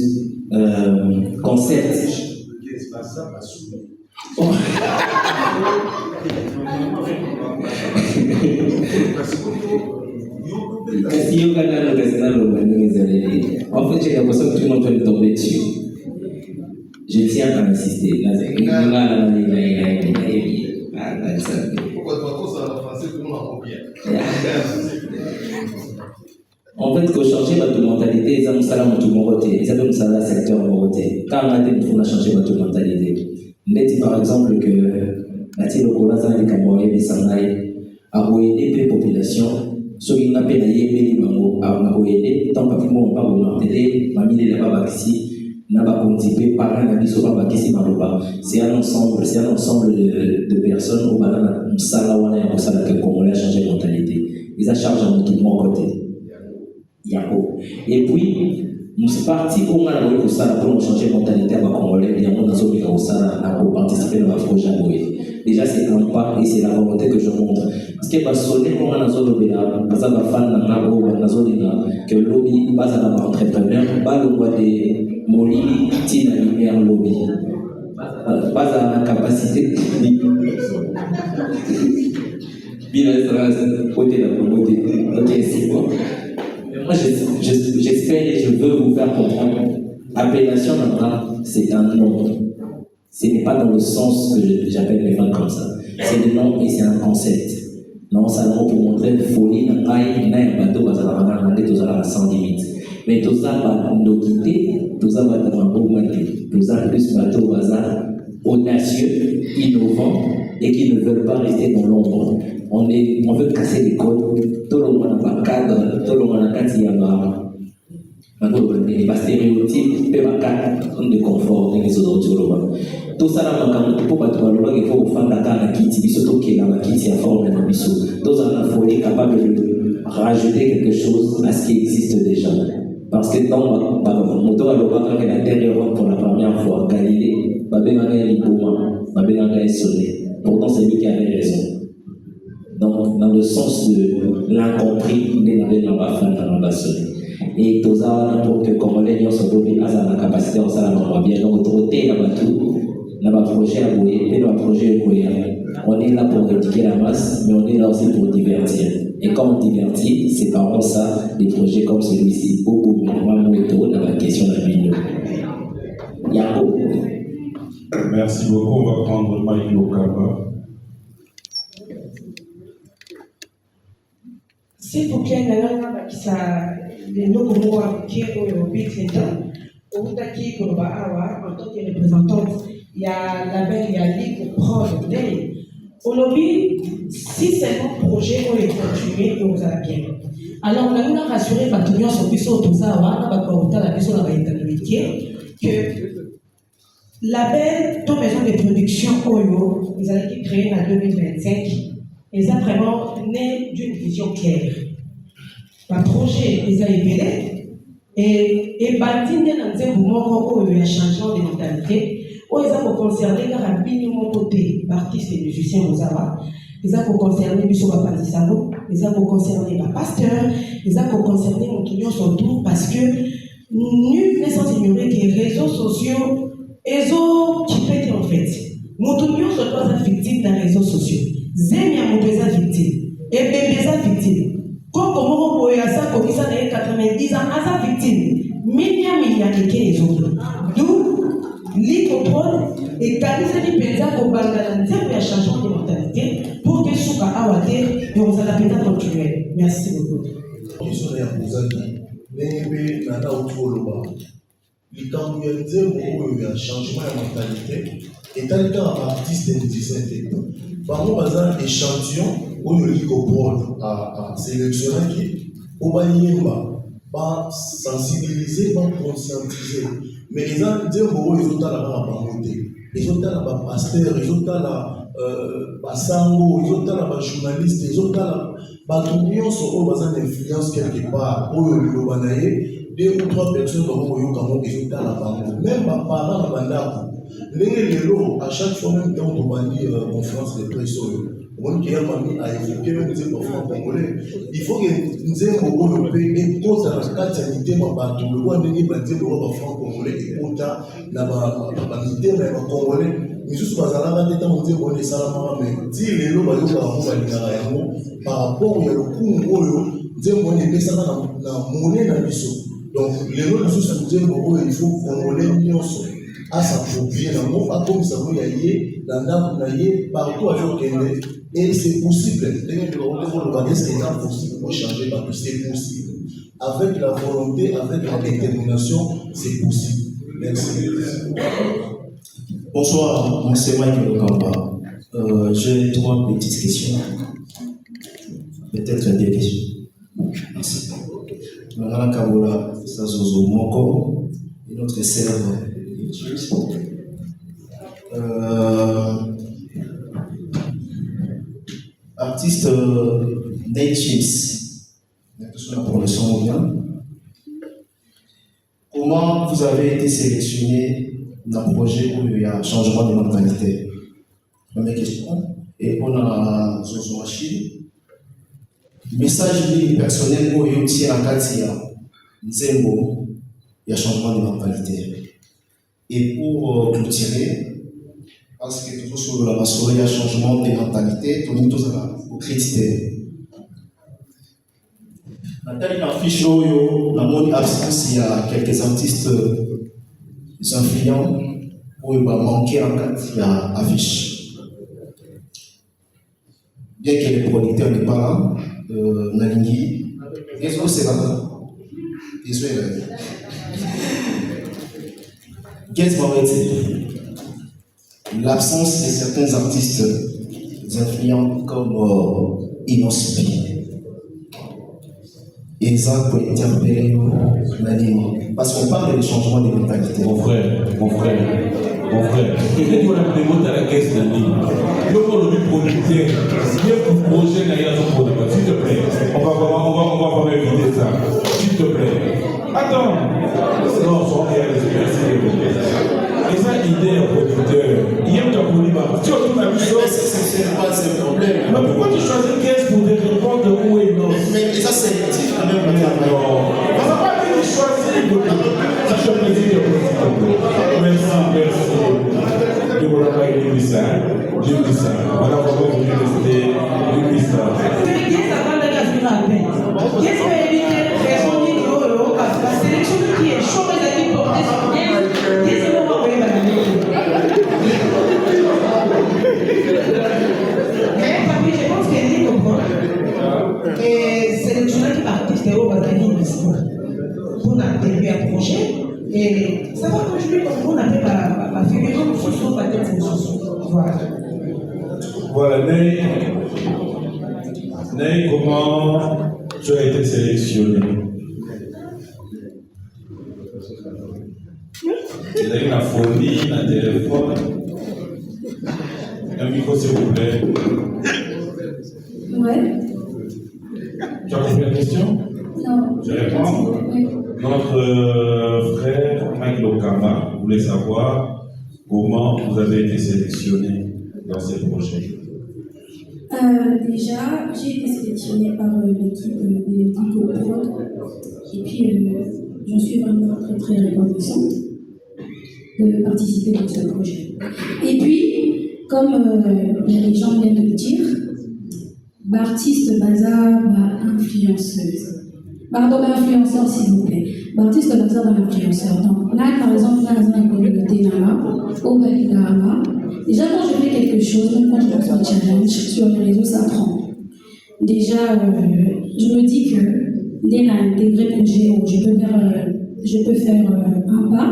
[SPEAKER 6] concept. En fait, j'ai l'impression que tout le monde peut tomber dessus. Je tiens à insister. En fait, quand changer votre mentalité, ça nous salaire tout moroté, ça nous salaire secteur moroté. Quand on a dit qu'il faut changer votre mentalité, net par exemple que Mathieu Locola, les Camerounais, les Sangaï, a aider les populations, ceux qui n'ont pas aidé, a aider, tant que moi on parle de mentalité, mamie les pas ici. C'est un ensemble de personnes au Balana, Salawana et Osala que le Congolais a changé de mentalité. Ils ont chargé en tout mon côté. Et puis, nous sommes partis pour changer de mentalité à Congolais, et nous avons participé dans le projet. Déjà, c'est un pas et c'est la volonté que je montre. Parce que parce que les gens qui ont que le lobby est un entrepreneur, pas le droit de mourir, c'est la lumière lobby. Pas la capacité moi, j'espère et je veux vous faire comprendre. Appellation c'est un nom. Ce n'est pas dans le sens que j'appelle les gens comme ça. C'est le nom et c'est un concept. Non, ça va pour montrer une folie, un bateau, sans limite. Mais tout ça va nous quitter, tout ça va être un beau maté. Tout ça plus bateau, audacieux, innovant et qui ne veulent pas rester dans l'ombre. On veut casser les codes. Tout le monde n'a pas cadre, tout le monde n'a pas de les stéréotypes, de confort, les autres. Tout ça, pour il faut faire la carte qui surtout qui est la qui a forme de biseau. Tout ça, il faut être capable de rajouter quelque chose à ce qui existe déjà. Parce que dans mon moteur, il la Terre est pour la première fois. Galilée, Babénaga est Lipouma, Babénaga est sonné. Pourtant, c'est lui qui avait raison. Donc, dans le sens de l'incompris, il est dans la fin de l'ambassade. Et tout ça, pour que Congolais soient la capacité de faire bien. Donc, autoroute, dans le projet à Boué, dans le projet à Boué, on est là pour éduquer la masse, mais on est là aussi pour divertir. Et quand on divertit, c'est par ça des projets comme celui-ci, beaucoup moins dans la question de la vidéo. Il y a beaucoup.
[SPEAKER 5] Merci beaucoup. On va prendre le mic Lokaba.
[SPEAKER 10] S'il vous plaît, les noms qui ont été en tant que représentante, il y a la belle, il y a Ligue Prod. Au lobby, si c'est un projet où il est continué, il vous a bien. Alors, on a rassuré Batounion sur Bissot, tout ça, que la belle, ton maison de production Oyo, ils ont été créés en 2025, ils ont vraiment né d'une vision claire. Le projet, ils ont évolué. Et bâtir dans un mouvement où il y a un changement de mentalité, où ils ont concerné un minimum côté artistes et musiciens aux Awa, ils ont concerné Bissou Bapatisano, ils ont concerné les pasteurs, ils ont concerné mon client surtout parce que nul n'est sans ignorer que les réseaux sociaux, ils ont typé en fait. Mon client se doit être victime des réseaux sociaux. Zemia mon besoin victime, et bébé victime. Comme on peut ça, comme ça, dans 90 ans, à sa victime, milliard les autres. D'où l'hypoprone et Kalisa dit Penza au Bangladesh, il y a un changement de mentalité pour que Souka Awate et on s'en appelle continuer. Merci beaucoup.
[SPEAKER 3] Question ya Bozani, mais nana autour le temps il y a un changement de mentalité et tant qu'artiste et musicien, par exemple, un échantillon où le licoprol a sélectionné qui au Bayemba, pas sensibiliser, pas conscientiser. Mais les gens disent qu'ils ont la banque, ils ont la pasteur, ils ont la sango, ils ont la journaliste, ils ont la tout sur eux influence quelque part, où le deux ou trois personnes ils ont la banque. Même les parents de Bandako, à chaque fois même quand on va dire conférence de presse, on qui a évoqué même des enfants congolais. Il faut que nous ayons le pays et pour la qualité de ma bateau, le roi de l'Ibanté, le roi enfant congolais et pour ta la banité mais congolais. Mais juste parce que là, on dit qu'on est salamara, mais si les lois par rapport au Congo, nous avons des messages dans la monnaie dans le saut. Donc les lois nous disent qu'il faut congolais à s'approprier dans le monde, à comme ça vous y ayez, dans le partout à jour et c'est possible. Est-ce qu'il est possible de changer parce que c'est possible. Avec la volonté, avec la détermination, c'est possible. Merci.
[SPEAKER 11] Bonsoir, mon c'est Mike Lokamba. J'ai trois petites questions. Peut-être des questions. Merci. Madame Kabola, Sazozo Moko, et notre serveur. Artiste Nate Chips, pour le son bien. Comment vous avez été sélectionné dans un projet où il y a un changement de mentalité? Première question. Et on a Zozo Machi. Message personnel où il y a aussi un Katia, Nzembo, il y a un changement de mentalité. Et pour clôturer, parce que toujours sur la masse, il y a un changement de mentalité, tout le monde a critiqué. Nathalie Marfiche, dans mon absence, il y a quelques artistes influents où il va manquer en cas il y a affiche. Bien que le producteur n'est pas là, Nalingui, désolé, c'est là. Désolé. Qu'est-ce qu'on va dire? L'absence de certains artistes influents comme Inospi. Et ça peut interpeller parce qu'on parle de changement de mentalité.
[SPEAKER 5] Mon frère. Peut-être qu'on a des mots dans la caisse d'un livre. Le producteur, si un projet n'a rien à faire, s'il te plaît, on va pas éviter ça. S'il te plaît. Attends. Non, sois réaliste, merci. Et ça, idée un producteur. Il aime ta polyvalence. Tu as tout la mission.
[SPEAKER 11] C'est pas un problème.
[SPEAKER 5] Mais pourquoi tu choisis 15 pour te répondre où et non?
[SPEAKER 11] Mais ça, c'est quand même pas
[SPEAKER 5] non. Ça va pas dire choisir. Ça fait plaisir de vous. Merci. Je vous l'envoie une ça. Voilà pourquoi vous voulez rester une ça.
[SPEAKER 10] Qu'est-ce que éviter raison d'ignorer la sélection qui est chaud et qui porte sur bien. Qu'est-ce que vous voulez mais papi, je pense qu'elle dit comprendre. Et sélectionner qui artiste au Bazali pour début à projet et ça va conjuguer comme on appelle la figure de socio, peut-être une socio.
[SPEAKER 5] Voilà, Ney, comment tu as été sélectionné? Il a eu la folie, un téléphone. Un micro, s'il vous plaît.
[SPEAKER 7] Ouais.
[SPEAKER 5] Tu as compris la question?
[SPEAKER 7] Non.
[SPEAKER 5] Je réponds.
[SPEAKER 7] Oui.
[SPEAKER 5] Notre frère Mike Lokama voulait savoir comment vous avez été sélectionné dans ces projets.
[SPEAKER 7] Déjà, j'ai été sélectionnée par l'équipe des Prod. Et puis, j'en suis vraiment très très reconnaissante de participer dans ce projet. Et puis, comme les gens viennent de le dire, Baptiste Bazar, influenceuse. Pardon, influenceur s'il vous plaît. Baptiste Bazar, influenceur. Donc là, par exemple, dans la communauté Nama, au Bali Nama, déjà quand je fais quelque chose, même quand je fais un challenge sur les réseaux, ça prend. Déjà, je me dis que dès l'intégré projet, je peux faire un pas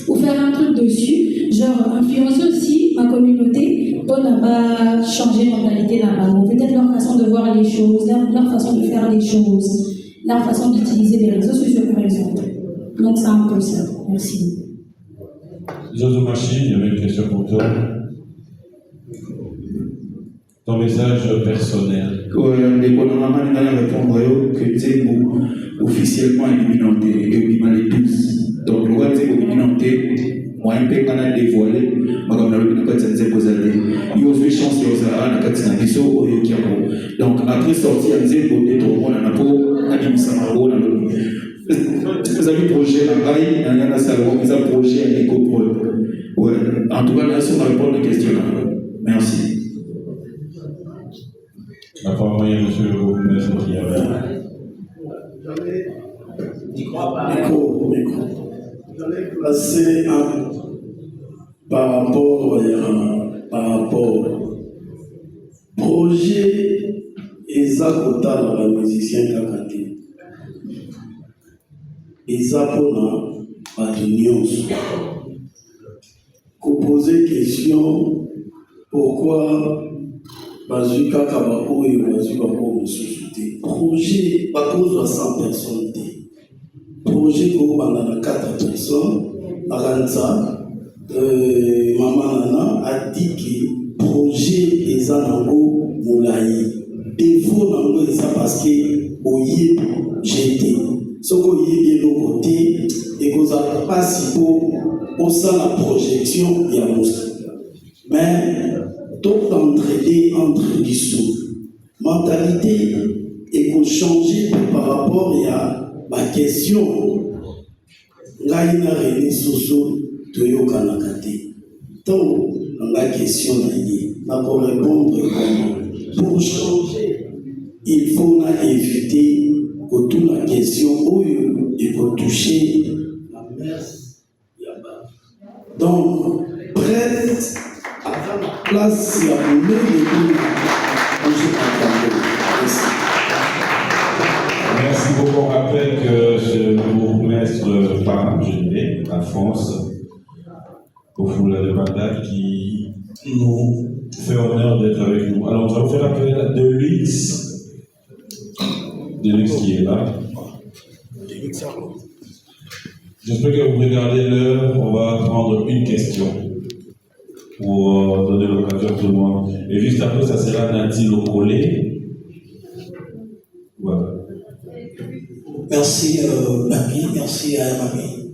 [SPEAKER 7] ou faire un truc dessus, genre influencer aussi ma communauté, on n'a pas changé de mentalité là-bas. Peut-être leur façon de voir les choses, leur façon de faire les choses, leur façon d'utiliser les réseaux sociaux par exemple. Donc c'est un peu ça. Merci.
[SPEAKER 5] Jojo Machine, il y avait une question pour toi. Ton message personnel.
[SPEAKER 12] L'économie va répondre que c'est officiellement éliminé les tous. Donc, le c'est éliminé, moi, un peu qu'on a dévoilé, madame la République de Zembozade. Il y a une chance de faire un Katina Bisso au Yokiamo. Donc, après sortir à Zembo, et tout le monde a un peu, Samaro, vous avez un projet à Baï, il y a un salon, vous avez un projet à l'éco-prod. Ouais. En tout cas, là, on va répondre aux questions. Merci.
[SPEAKER 5] Apparemment, il y a M. le bourgmestre qui avait.
[SPEAKER 3] J'allais placer par rapport projet Ezakota dans la musicien Kakate. Ezapona Patinios. Poser question pourquoi Bazuka Kabako et Bazuka pour une société. Projet, pas cause à 100 personnes. Projet pour 4 personnes. Aranza, Maman Nana a dit que projet est Zanango Moulaï. Défaut Nango est ça parce que Oye j'étais. Ce qu'on y est de l'autre côté, et qu'on n'a pas si beau au sein de la projection, il y a mais tout entraîné entre dissous. Mentalité et qu'on change par rapport à ma question. Ngaïna René Soso de Yokanakate. Donc, la question n'a pas répondre comment. Pour changer, il faut éviter que toute la question et pour toucher la messe. Donc, prête à la place, il y a le
[SPEAKER 5] Merci beaucoup. On rappelle que c'est le bourgmestre Paramgéné, la France, au Foula de Bagdad, qui nous fait honneur d'être avec nous. Alors, on va vous faire appel à Delix qui est là. J'espère que vous regardez l'heure. On va prendre une question pour donner l'occasion à tout le monde. Et juste après, ça sera Nati Lokolé. Voilà.
[SPEAKER 13] Merci Mamie, merci à Mamie.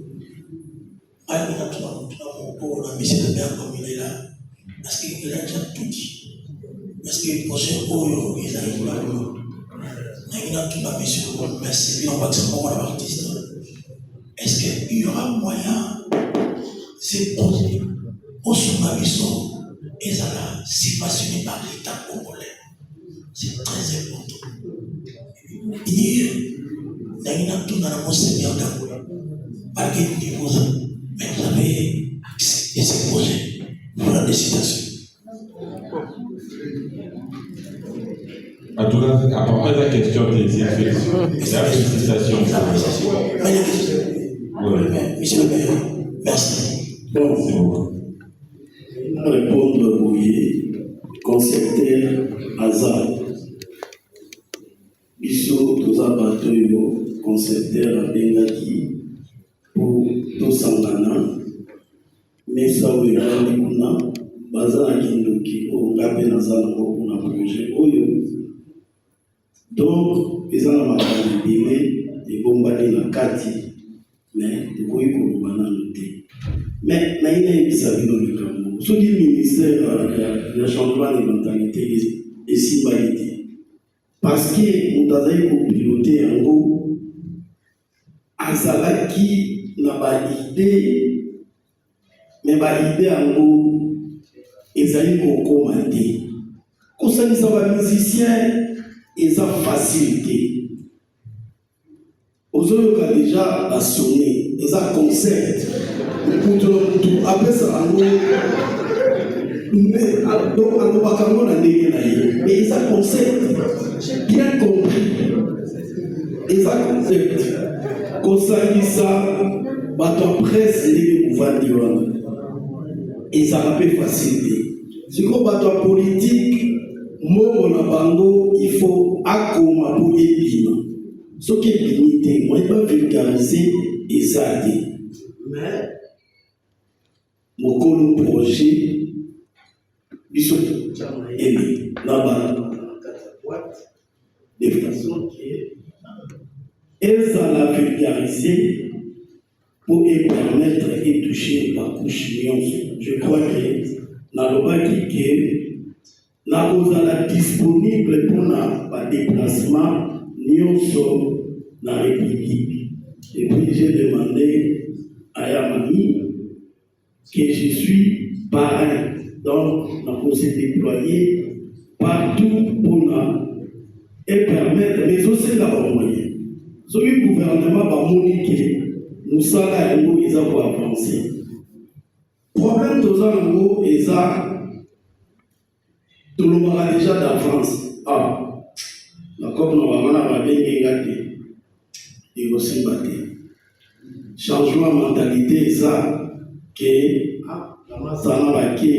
[SPEAKER 13] Pour la mission de bien comme il est là, parce qu'il a déjà tout dit. Parce que le projet Oyo, il a eu la loi. Il a toute la mission. Merci, on va dire comment l'artiste. Est-ce qu'il y aura moyen, ces projets, au Soumabisson, et ça là, c'est passionné par l'État congolais. C'est très important. Hier, il y a tout dans la Monseigneur d'Angola. Par quel niveau, mais vous avez accès à ces projets pour la décision.
[SPEAKER 5] En tout cas, apparemment, la question c'est la félicitation.
[SPEAKER 13] Monsieur le maire, merci.
[SPEAKER 3] Bon, c'est bon. On va répondre au concepteur Hazard. Biso, tous abattoirs, concepteur Bengaki, pour tous Sangana, mais ça, oui, Kuna, Bazana Kindoki, pour Gabe Nazan, pour un projet. Donc, ils ont la maternité, ils ont la Kati, mais tokoki koloba nano te. Mais naina yebisa bino likambo soki ministère ya changement de mentalité esimbali te parce que moto azali kopilote yango azalaki na baide me baide yango ezali kokoma te. Kosalisa bamusicien eza facile te. Ozoyoka déjà basonné eza concept mutu apesa yango donc alobaka yango na ndenge na ye mais eza concept bien compris eza concept kosalisa bato ya presse ndenge kovandi wana ezala mpe facile te. Sikoyo bato ya politike mbongo na bango il faut akoma mpo ebima soki ebimi te moye bavulgarize eza te. Mais mokolo projet biso ele na bato de façon que ezala vulgarisé pour permettre et toucher la couche nyonso. Je crois que nalobaki ke nakozala disponible mpona badéplacement nyonso na république. Et puis j'ai demandé à Yamami que je suis parrain. Donc, on s'est déployé partout pour et permettre, mais aussi d'avoir moyen. Ce le gouvernement va moniquer, nous sommes ils ont avancer. Problème de Zango et ça, tout le monde a déjà d'avance. Ah, d'accord, nous avons bien gardé. Et aussi battu. Changement de mentalité, ça, que ça n'a pas été,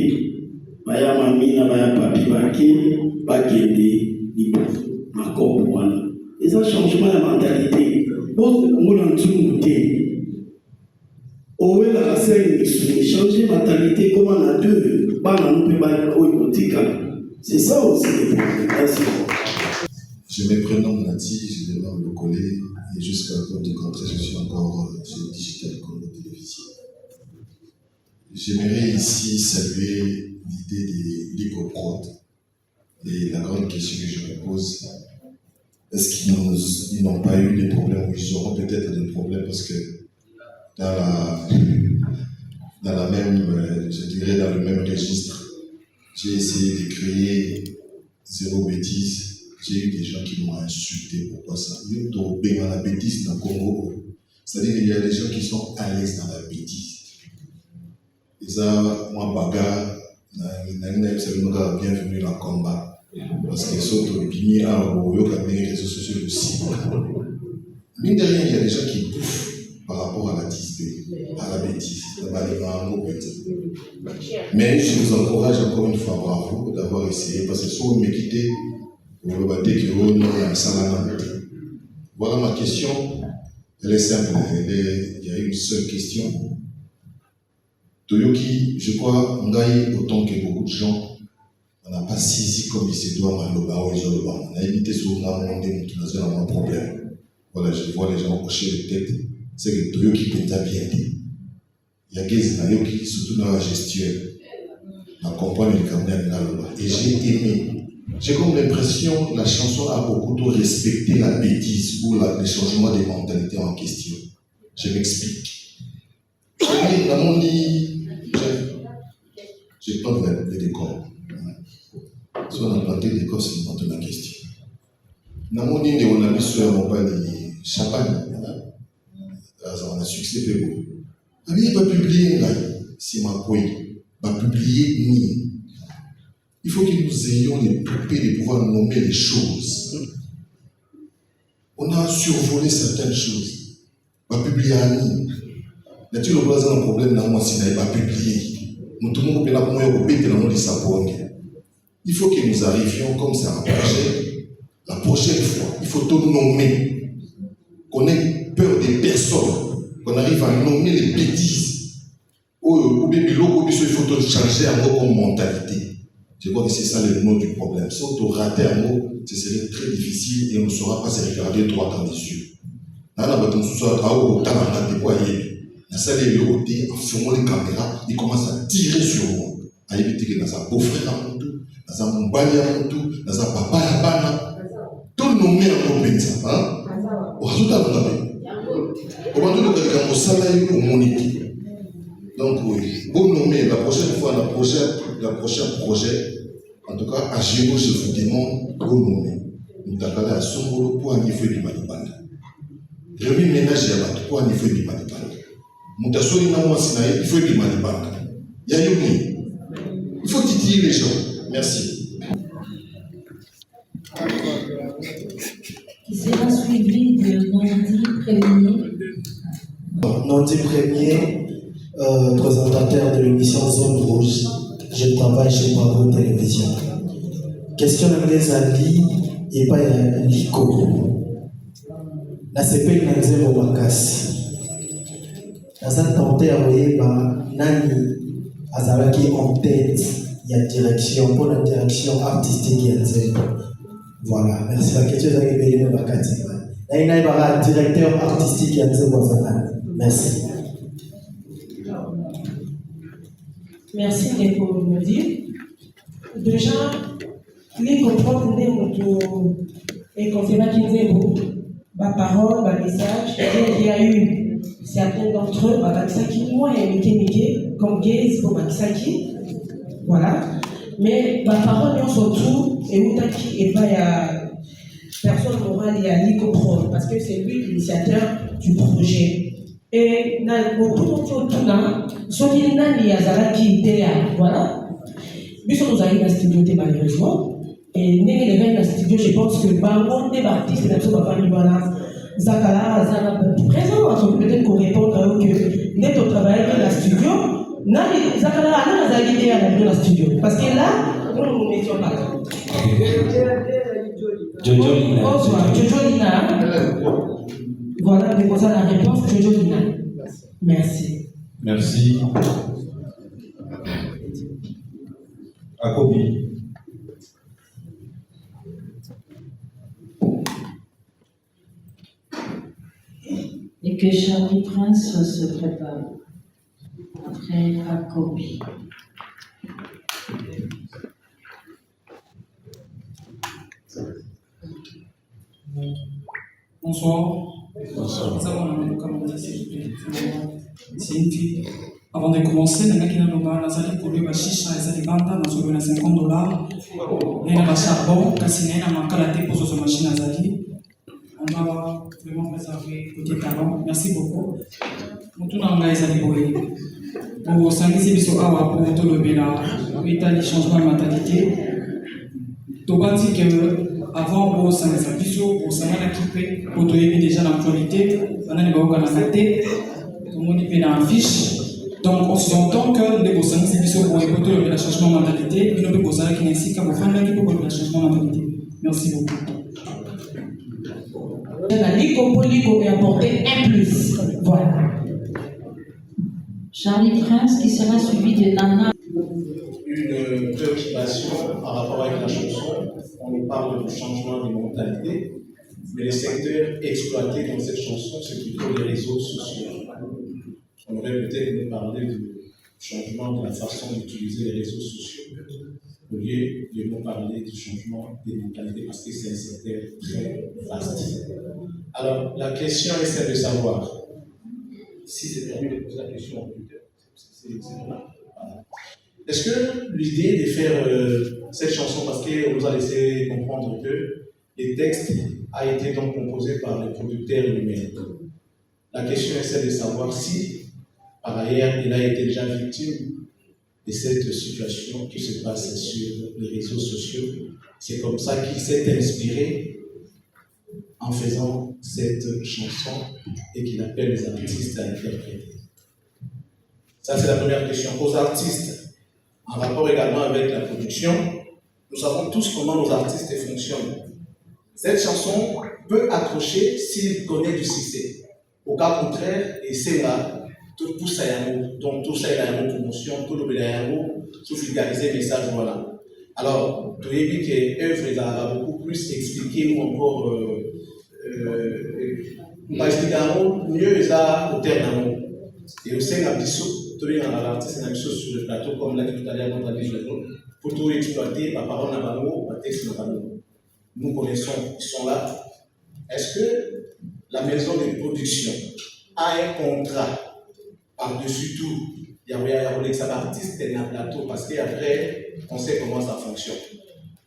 [SPEAKER 3] baya mamina, baya papi, bakende, encore pour moi. Et ça, changement de mentalité. Bon, on a tout goûté. Où est la scène changer de mentalité comme on a deux, c'est ça aussi. Merci.
[SPEAKER 14] Je me prénomme Nati, je vais me coller et jusqu'à la fin de rentrée, je suis encore sur le digital comme la télévision. J'aimerais ici saluer l'idée des licoprod et la grande question que je me pose, est-ce qu'ils n'ont pas eu des problèmes ou ils auront peut-être des problèmes parce que dans la même, je dirais dans le même registre, j'ai essayé de créer zéro bêtise. J'ai eu des gens qui m'ont insulté. Pourquoi ça? Dans la bêtise dans le Congo. C'est-à-dire qu'il y a des gens qui sont à l'aise dans la bêtise. Et ça, moi, bagarre, bienvenue dans le combat. Parce que ça, tu as les réseaux sociaux aussi. Mine de rien, il y a des gens qui bouffent par rapport à la bêtise. Mais je vous encourage encore une fois, bravo, d'avoir essayé. Parce que si vous me quittez, voilà ma question, elle est simple, il y a une seule question. Toyoki, je crois, autant que beaucoup de gens, on n'a pas saisi comme il se doit on a évité souvent un problème. Voilà, je vois les gens hocher les têtes, c'est que Toyoki peut bien dit. Il y a des gens qui, surtout dans la gestion, accompagnent les caméras là-bas. Et j'ai aimé. J'ai comme l'impression que la chanson a beaucoup trop respecté la bêtise ou le changement des mentalités en question. Je m'explique. Dans mon lit, j'ai pas de décor. Si on a planté des décors, c'est une autre question. Dans mon lit, on a mis sur un mobile champagne. On a succès de beau. Il ne va pas publier là, si ma couille va publier ni. Il faut que nous ayons les poupées de pouvoir nommer les choses. On a survolé certaines choses. On va publier à nous. Naturellement, on a un problème dans moi si on n'a pas publié. Nous tout le monde peut la il faut que nous arrivions comme ça la prochaine fois. Il faut tout nommer. Qu'on ait peur des personnes. Qu'on arrive à nommer les bêtises. Ou bien il faut tout changer un mot comme mentalité. Je crois que c'est ça le nom du problème. Si on rater un mot, ce serait très difficile et on ne saura pas se regarder droit dans les yeux. Nana baton sous au talent de boyer. Na salle le côté en fumant les caméras, il commence à tirer sur moi. A éviter que dans sa beau-frère à mon tout, dans sa mbali à mon tout, dans sa papa à bana. Tout le monde est en compétition, hein? Au résultat de la vie. Au moment où quelqu'un au salaire au monique. Donc oui, bon nommer la prochaine fois, la prochaine projet, en tout cas à Géo, je vous demande bon nommer. Nous avons à Songolo pour un niveau du Malibanda. Rémi ménage à la pour un niveau du Malibanda. Nous avons il faut du Malibanda. Il y a une. Il faut titiller les gens. Merci.
[SPEAKER 4] Qui sera suivi de Nandi Premier.
[SPEAKER 15] Nandi Premier, présentateur de l'émission Zone Rouge. Je travaille chez Bravo Télévision. Question anglaise à Li et pas à Liko. La CP Nanzé Romakasi. Dans cette tenté à voyer, Nani Azaraki en tête, il y a direction, pour la direction artistique, il y a voilà, merci. La question est arrivée, il y a un directeur artistique, il y a merci.
[SPEAKER 10] Merci de me dire. Déjà, les comprendre et confirmer qu'ils aient ma parole, ma message, il y a eu certains d'entre eux, ma Kisaki, moi et Mike, comme Gaze pour ma Kisaki. Voilà. Mais ma parole, surtout, et Moutaki, et pas il y a personne morale, il y a Nico Pro, parce que c'est lui l'initiateur du projet. Et dans tout le monde, Sonia Nani Azaraki idéal, voilà. Nous sommes allés dans la studio malheureusement. Et nous dans la studio, je pense que Bangon des artistes, nous sommes pas voilà. Zakala, Zana, présent, peut-être qu'on répond à eux que net au travail dans la studio, Nani Zakala, Anna Azaraki idéal dans la studio. Parce que là, nous ne nous mettions pas. Jojo Lina. Voilà, mais ça la réponse, Jojo Lina. Merci.
[SPEAKER 5] Merci. Akobi.
[SPEAKER 4] Et que Charlie Prince se prépare. Après Akobi.
[SPEAKER 16] Bonsoir.
[SPEAKER 5] Bonsoir.
[SPEAKER 16] C'est une fille. Avant de commencer, les mecs qui n'ont pas la pour lui, chicha, les alibanta, nous sommes à $50. Les n'a pas charbon, cassiné, n'a pas calaté pour ce machine à Zali. On va vraiment préserver côté talent. Merci beaucoup. Nous tous dans les aliboués. Pour s'engager sur Awa, pour tout le béla, l'état du changement de mentalité. Tout bâti que avant, pour s'engager pour s'engager pour tout déjà l'actualité, on a des barreaux à la tête. Tout le monde est dans la fiche. Donc, on s'entend que les bossins, c'est plutôt pour écouter le changement de mentalité, et nous, les bossins qui n'incite qu'à vous faire le changement de mentalité. Merci beaucoup.
[SPEAKER 10] La Lico est apporté un plus. Voilà.
[SPEAKER 4] Charlie Prince qui sera suivi de Nana.
[SPEAKER 11] Une préoccupation par rapport avec la chanson. On nous parle du changement de mentalité, mais le secteur exploité dans cette chanson, c'est plutôt les réseaux sociaux. On aurait peut-être nous parler du changement de la façon d'utiliser les réseaux sociaux, au lieu de nous parler du changement des mentalités, parce que c'est un secteur très vaste. Alors, la question est celle de savoir, si c'est permis de poser la question en plus tard, est-ce que l'idée de faire cette chanson, parce qu'on nous a laissé comprendre que les textes a été donc composé par les producteurs numériques. La question est celle de savoir si par ailleurs, il a été déjà victime de cette situation qui se passe sur les réseaux sociaux. C'est comme ça qu'il s'est inspiré en faisant cette chanson et qu'il appelle les artistes à interpréter. Ça, c'est la première question. Aux artistes, en rapport également avec la production, nous savons tous comment nos artistes fonctionnent. Cette chanson peut accrocher s'il connaît du succès. Au cas contraire, et c'est là, tout ça est un mot. Donc tout ça est un mot promotion, tout le monde est un mot, tout vulgariser le message, voilà. Alors, tu as vu que l'œuvre a beaucoup plus expliqué ou encore mieux ça au terme. Et au sein de l'Abisso, tout le monde a l'artiste sur le plateau, comme l'a dit tout à l'heure notre ami Joël, pour tout exploiter, par parole à Bango, par texte à Bango. Nous connaissons, ils sont là. Est-ce que la maison de production a un contrat par-dessus tout? Il y a des artistes qui sont dans le plateau parce qu'après, on sait comment ça fonctionne.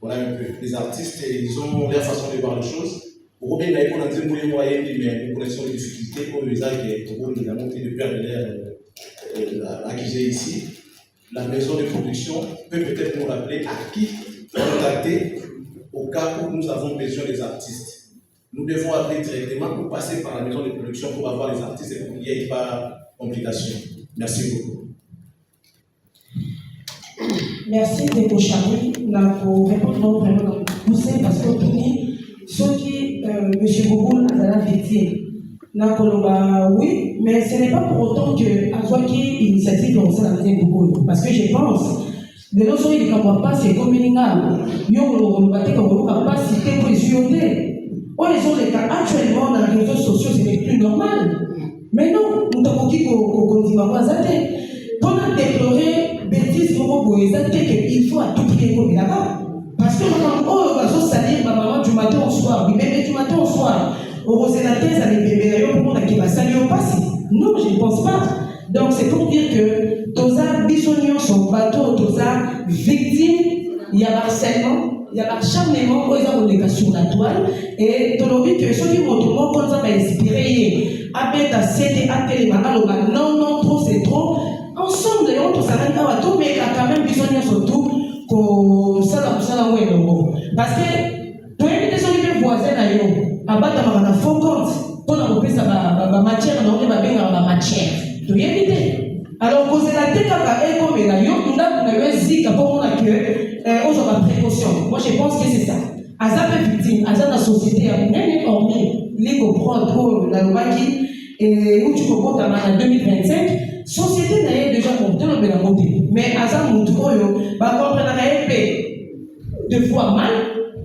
[SPEAKER 11] Voilà un peu. Les artistes, ils ont leur façon de voir les choses. Pour bien qu'on a dit que moyens, mais nous connaissons les difficultés pour les gens qui ont monté de perdre l'air acquis ici. La maison de production peut peut-être nous rappeler à qui contacter au cas où nous avons besoin des artistes. Nous devons appeler directement ou passer par la maison de production pour avoir les artistes et pour qu'il n'y ait pas de complications. Merci beaucoup.
[SPEAKER 10] Merci de Charlie pour répondre vraiment poussé parce que ceux qui M. Boubou a la victime. Oui, mais ce n'est pas pour autant que Azwaki initiative comme ça dans Boubou. Parce que je pense, de nos soins, il ne comprend pas ces communes. Nous ne pas citer pour les UOD. Actuellement, dans les réseaux sociaux, ce n'est plus normal. Mais non, nous avons dit qu'on dit pendant déplorer bêtises pour qu'il faut à tout prix comme là-bas. Parce que on va salir maman du matin au soir, oui, même du matin au soir. Au Rosénaté, ça les bébés pour monde qui va salir au passé. Non, je ne pense pas. Donc c'est pour dire que Tosa bisognos son bateau, Tosa victime, il y a harcèlement, il y a acharnement, il y a des cas sur la toile. Et tu l'as vu que ceux qui vont tout le monde comme ça va inspirer. Après ta CD, après non, trop, c'est trop. Ensemble, on se s'arrête à tout, mais il y a quand même besoin surtout que ça la parce que toi, tu es sur les voisins, à faux compte, pour la reprise à matière, on va bien à matière. Tu es évité. Alors, poser la tête à comme la yo, nous avons zika pour on a précaution. Moi, je pense que c'est ça. Azap est victime, Azap la société a même hormis les comprendre pour la loi qui et où tu peux compter en 2025. Société n'a déjà compté le la montée. Mais Azap nous dit qu'on va comprendre la deux fois mal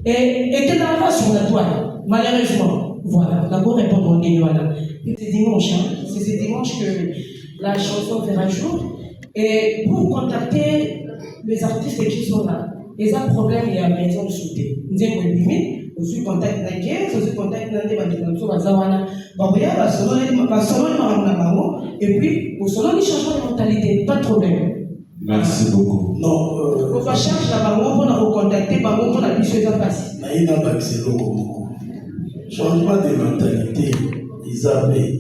[SPEAKER 10] et que dans la sur la toile. Malheureusement, voilà, d'abord répondre au Néoana. C'est dimanche, c'est ce dimanche que la chanson verra jour. Et pour contacter les artistes qui sont là, les problèmes, il y a la maison de sauter. Nous avons une limite, nous sommes contacts dans la guerre, nous sommes contacts dans les bâtiments, et puis, au salon, il change de mentalité, pas de problème.
[SPEAKER 5] Merci beaucoup.
[SPEAKER 3] Non,
[SPEAKER 10] on va chercher la maman pour nous contacter, maman pour la mission de passer.
[SPEAKER 3] Il n'a pas accès beaucoup. Changement de mentalité, ils avaient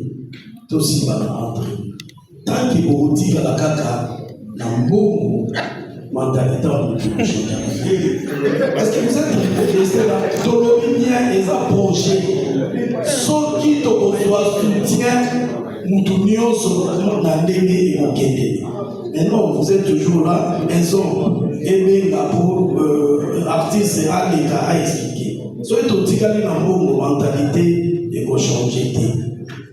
[SPEAKER 3] aussi mal rentré. Tant qu'ils vous disent à la caca, dans beaucoup mentalité, on peut changer. Parce que vous êtes resté là, dans l'opinion, ils approchent. Ceux qui te reçoivent soutien, nous tournions sur la et au Québec. Mais non, vous êtes toujours là, ils ont aimé la pour artiste à l'État à expliquer. Soyez tout dit qu'à une mentalité et pour changer.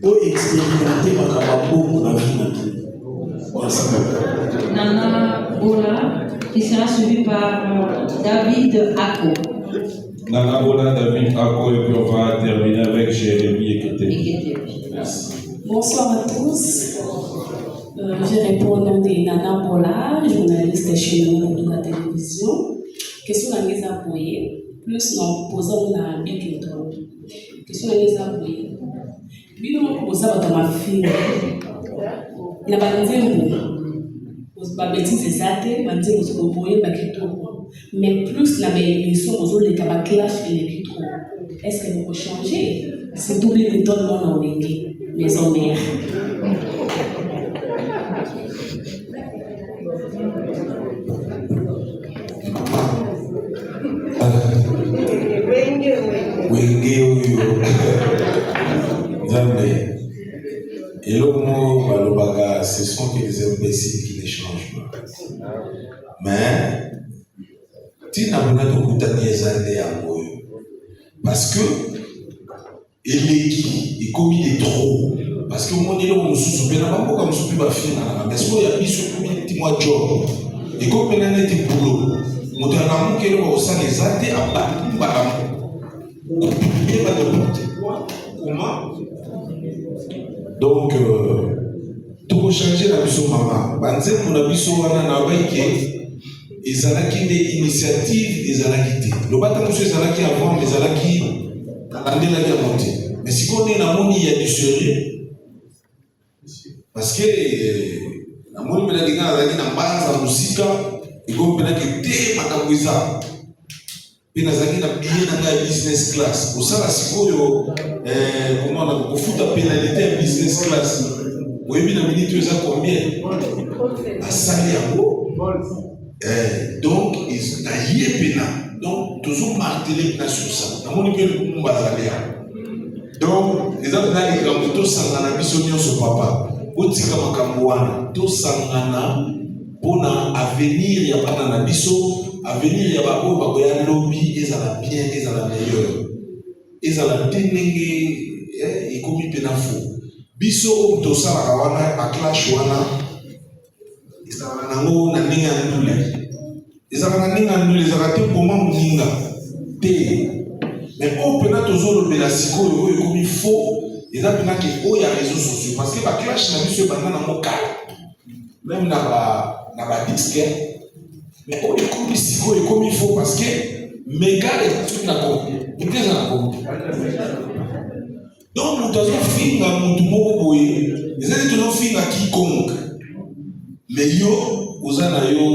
[SPEAKER 3] Pour expérimenter ma pour la vie. Merci.
[SPEAKER 4] Nana Bola, qui sera suivi par David Ako.
[SPEAKER 5] Nana Bola, David Ako, et puis on va terminer avec Jérémy Ekete. Merci.
[SPEAKER 17] Bonsoir à tous. Je réponds au nom de Nana Bola, journaliste chez nous de la télévision. Question à mes abonnés, plus non posant la big intro. Question à mes abonnés. Bien non posant dans ma fille. Il n'a pas dit pas bêtise exacte, pas dire que vous voyez pas qu'il mais plus la émission aux les clash et les trop. Est-ce que vous pouvez changer? C'est double méthode mon en ligne, maison mère.
[SPEAKER 18] Et le mot, ce sont que les imbéciles qui ne changent pas. Mais, tu n'as pas de parce que il commis des trop. Parce que au moment où nous sommes pas comme nous sommes mais ce qu'il y a mis sur le mois de job. Et comme il y a des boulot, nous avons que nous sommes les athées à bas. Comment Donc, tout changer la biso maman. Banze pour la biso wana na baike. Ezalaki des initiatives ezalaki te. Le bata monsieur ezalaki avant mais ezalaki andela ya monter. Mais si on est dans il y a du sérieux. Parce que na moni pena dinga azalaki na base musika iko pena ke te makabuiza. Pena azalaki na billet na business class. Pour ça la sikoyo comment on a kofuta pénalité business class. Oui, bien la minute ça combien? À salaire. Donc, il y a pena. Donc, toujours martelé sur ça. Dans mon école, on va aller. Donc, les gens qui ont tous sangana bisonnion sur papa. Otika makamboana, tous sangana pour avenir ya pas na biso, avenir ya ba ko ba ya lobby ezala bien, ezala meilleur. Ezala tenenge et comme pena fou. Biso to sala wana a clash wana. Ezala nango na ninga ndule. Ezala na ninga ndule ezala te koma muninga te. Mais on peut pas toujours le la sikoyo comme il faut. Eza pena ke o ya réseaux sociaux parce que ba clash na biso bana na mokala. Même na ba disque. Mais on est comme sikoyo comme il faut parce que méga est tout na compte. Tout est na compte. Donc nous devons finir mutu moko boye. Ezali to finir quiconque. Mais yo, uzana yo,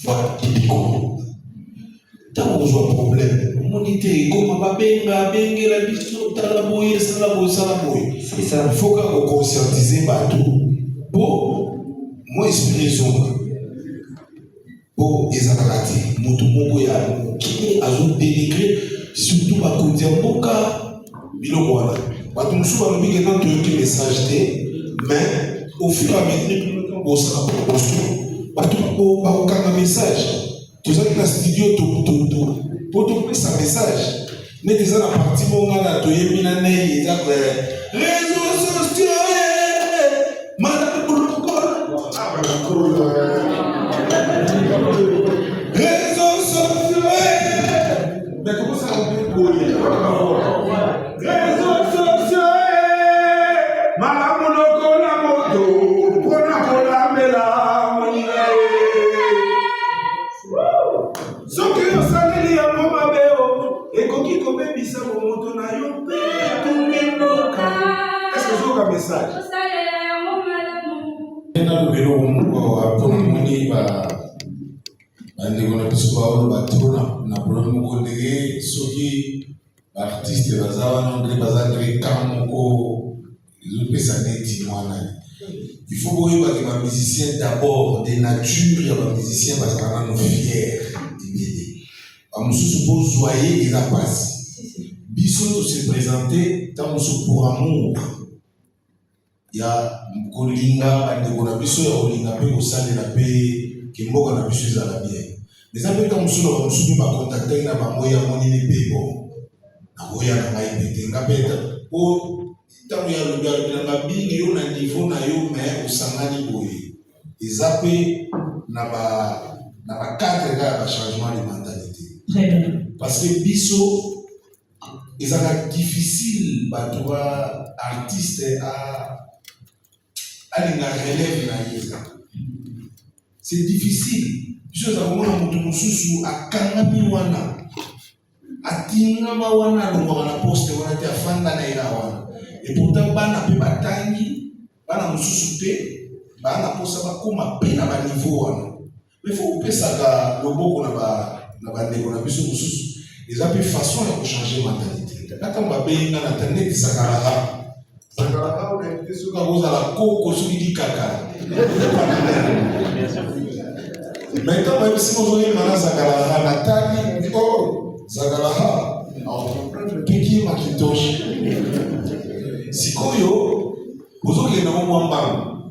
[SPEAKER 18] voilà, kibiko. Tant qu'on a un problème, moniter, comme ma benga, la biso, talaboye, salaboye. C'est ça. Il faut qu'on conscientise tout. Pour moi, explication. Pour les abalati, mutu moko ya, qui a zone dénigré, surtout par côté mboka, biloko wana. Batu musu ba lobi que dans tout message mais au fur et à mesure au sein de la posture, pas tout un message. Tout ça qui est studio, pour tout un message. Mais déjà, la partie où on a tout mis en réseaux sociaux, madame Boulokol, réseaux sociaux, mais comment ça va bien pour réseaux sociaux, madame Boulokol, la moto. Soki osaleli ya momabeo ekoki kobebisa momoto na yo mpe tuminoka. Est-ce que zoka message? Ena lobelo moko mpona moni bandeko na biso baoyo batuna na problème moko ndenge soki baartiste baza wana ndenge baza ndenge ka moko ezopesa neti mwana. Il faut que les musiciens d'abord, des natures, les musiciens parce nous fiers d'aider. Nous sommes joyeux et la passe. Bisous se présenter tant nous pour amour. Il y a Kolinga, Andegona Bisso, Kolinga, Pekosal, la paix, Kimboka, la Bisso, la bien. Les appels comme ça, nous sommes pas contactés, n'a pas moyen, mon épée, bon. N'a moyen, n'a pas été, n'a pas été. Tant que le babingi yo na niveau na yo mais osangani boye ezape na ba cadre ga changement de mentalité. Très bien. Parce que biso ezaka difficile ba trouver artiste à linga relève na yeza. C'est difficile. Biso za komona mutu mususu akangami wana atingama wana longo na poste wana te afanda na ira wana. Et pourtant, bana pe batangi, bana mususute, bana posa bakoma pe na ba niveau wana. Mais faut couper ça ga loboko na ba ndeko na biso mususu. Les appels façon de changer mentalité. Quand on va payer na internet sakara. Sakara on a été sur la la coco sur di kaka. Maintenant même si on veut mana sakara na tali oh sakara. On piki Macintosh. Sikoyo, vous avez un moment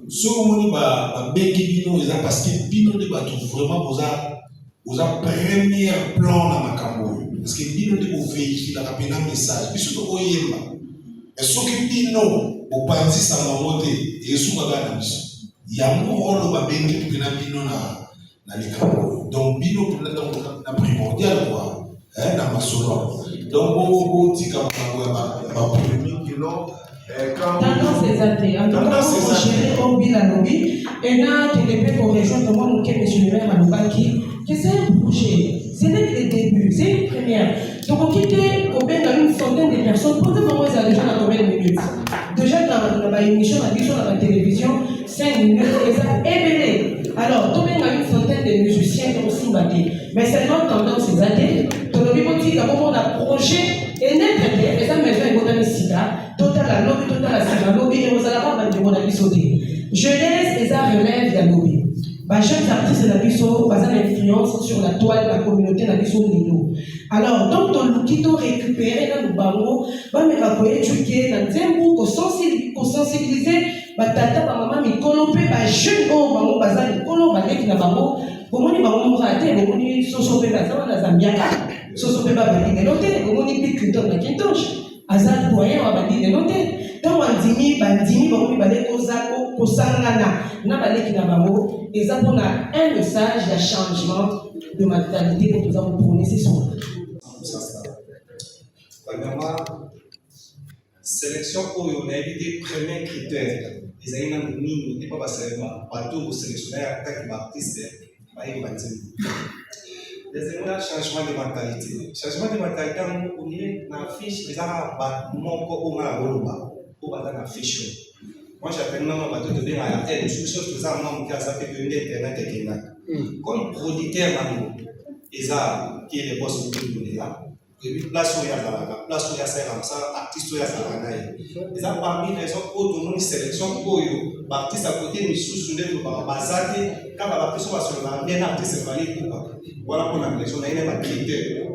[SPEAKER 18] si vous avez bengi bino, parce que bino de bateau vraiment vous avez premier plan dans ma cambo. Parce que bino de vous véhicule la rapide un message. Puis surtout au yemba. Et ce que bino au panzi ça m'a monté et sous ma garde. Il y a un rôle de bengi bino na les cambo. Donc bino pour la primordial quoi. Dans ma solo. Donc, on dit qu'on va polémique, non?
[SPEAKER 10] Tendance des athées. En tout cas, on gérer au bilan et là, tu ne peux pas rejoindre comment nous sommes monsieur le maire à Lubaki, que c'est un projet. Ce n'est que le début, c'est une première. Donc, on quitte une centaine de personnes. Pour vraiment, ils ont déjà dans combien de minutes? Déjà, dans l'émission, dans la télévision, 5 minutes, ils ont éveillé. Alors, tout le monde a une centaine de musiciens qui ont aussi battu. Mais c'est notre tendance, ces athées. Donc, on dit d'abord, on a projet. Et n'importe quelle maison est bonne sida, total la lobby, total la sida, lobby, et vous allez avoir des bonnes sauter. Jeunesse et ça relève de lobby. Chaque artiste de la biso a une influence sur la toile de la communauté de la biso Nilo. Alors, donc, ton loukito récupéré dans le bango, va me rappeler que dans le tempo, qu'on sensibiliser, tata, maman, mais colopé, jeune homme, bango, bazar, colo, balek, na bango, comment on bango raté, comment on soso pe bazar, na zambiaka. Soso pe ba bandi de noté, comment on pique critère na quintoche, azal doyen wa bandi de noté. Donc bandimi, bango balé kozako, kosangana, na balé na bango, et ça on a un message de changement de mentalité que nous avons prôné ce soir.
[SPEAKER 19] Premièrement, sélection pour on a évité premiers critères. Les aïna ni n'est pas passé par tout pour sélectionner un artiste, pas y deuxièmement, changement de mentalité. Changement de mentalité, on est dans la fiche, les arabes, mon corps, on a dans la fiche. Moi, j'appelle maman, bateau de bien à la tête, je suis tout ça, maman, qui a sapé que l'internet est là. Comme producteur, maman, et ça, qui est le boss de tout le monde là. Et puis, place où il y a la place où il y a ça, artiste où il y a ça, et ça, parmi les autres, autonomie sélection, artiste à côté, mais sous-soudé, pour basader, quand la personne va sur la bien artiste, c'est pas les coups. Voilà pour l'impression, on a une critère.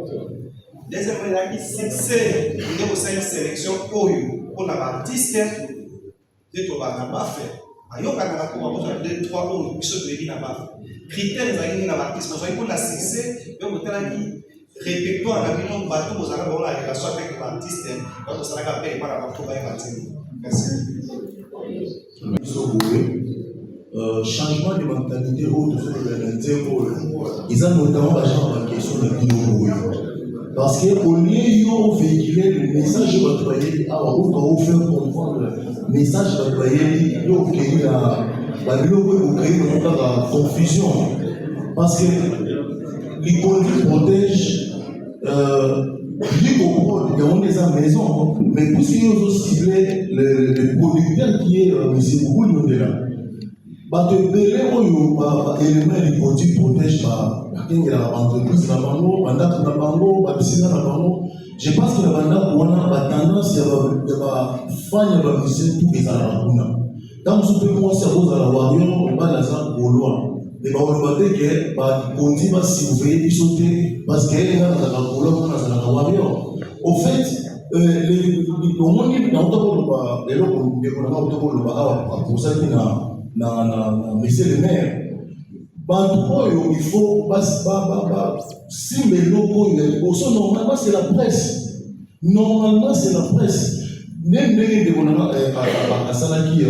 [SPEAKER 19] Deuxièmement, il y a qui succès, il y a aussi une sélection pour l'artiste, de tout n'a pas fait. Il y a 2, 3 autres qui sont n'a pas fait. Critères, il y a l'artiste, mais pour la succès, il y a qui répertoire à la maison, bateau, vous allez avoir la relation avec l'artiste, donc vous allez appeler par rapport à l'artiste. Merci.
[SPEAKER 20] Changement de mentalité autour ils ont notamment la question de l'idée. Parce qu'au lieu de véhiculer le message de votre foyer, on va faire comprendre le message de votre foyer, il faut créer la confusion. Parce que l'économie protège, il y a des maisons, mais pour ce qui est ciblé, le producteur qui est M. Bougoul, là. Bato belé oyo élément du produit protège la entreprise na bango bandako na bango babisina na bango. Je pense que la bandako wana tendance ya ba fanya ba mission tout ezala kuna. Dans ce pays moi c'est rose à la warrior ba la za golwa. Et ba on va dire que ba kondi ba surveiller bisoté parce que elle a la golwa na za la warrior. Au fait les homonies dans tout le les locaux de la tout le ba pour ça qui monsieur le maire, il faut si les locaux, normalement c'est la presse. Normalement c'est la presse. Même à Salaki,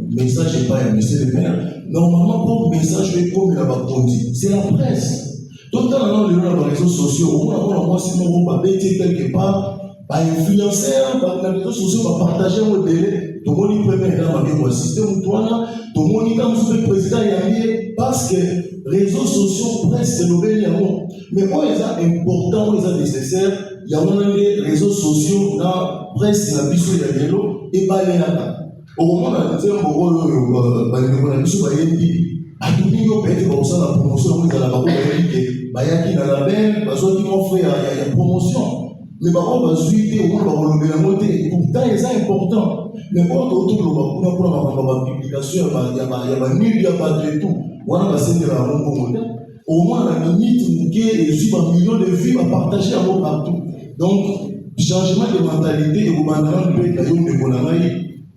[SPEAKER 20] message n'est pas un monsieur le maire. Normalement, pour message, comme il a dit, c'est la presse. Tout le temps, les réseaux sociaux, moi, si on va quelque part, influenceur, les réseaux sociaux vont partager un délai. Tout le monde peut mettre dans le système, tout le monde est président parce que les réseaux sociaux, presse, c'est le mais quand ils sont importants, ils sont nécessaires, il y a des réseaux sociaux, la presse, la biso, il y a des lots, et pas les là. Au moment où on a dit, on a dit, la promotion, ils ont la label, parce qu'ils vont faire la promotion. Mais par contre, pourtant, c'est important. Mais quand on retrouve la publication, il y a il y a tout. Au moins, la minute, il y a un million de vues à partager à vous partout. Donc, changement de mentalité, et vous m'avez dit,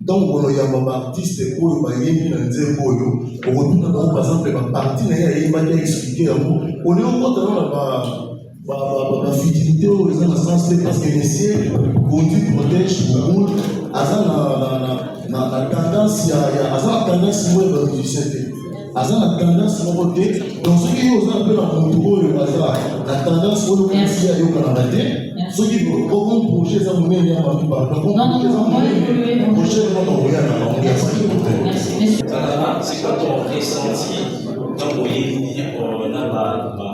[SPEAKER 20] donc, on y a un artiste qui est par exemple, la partie qui a expliqué à vous. On est encore dans la fidélité aux gens parce que les ciels conduit protège beaucoup à la tendance à la tendance aza na tendance moko te donc soki oza mpe na motu oyo aza na tendance oyo kasi ayokanaka te soki okom projet eza monene ya bato projet okoya na bango ya santé
[SPEAKER 6] c'est quoi ton ressenti quand vous voyez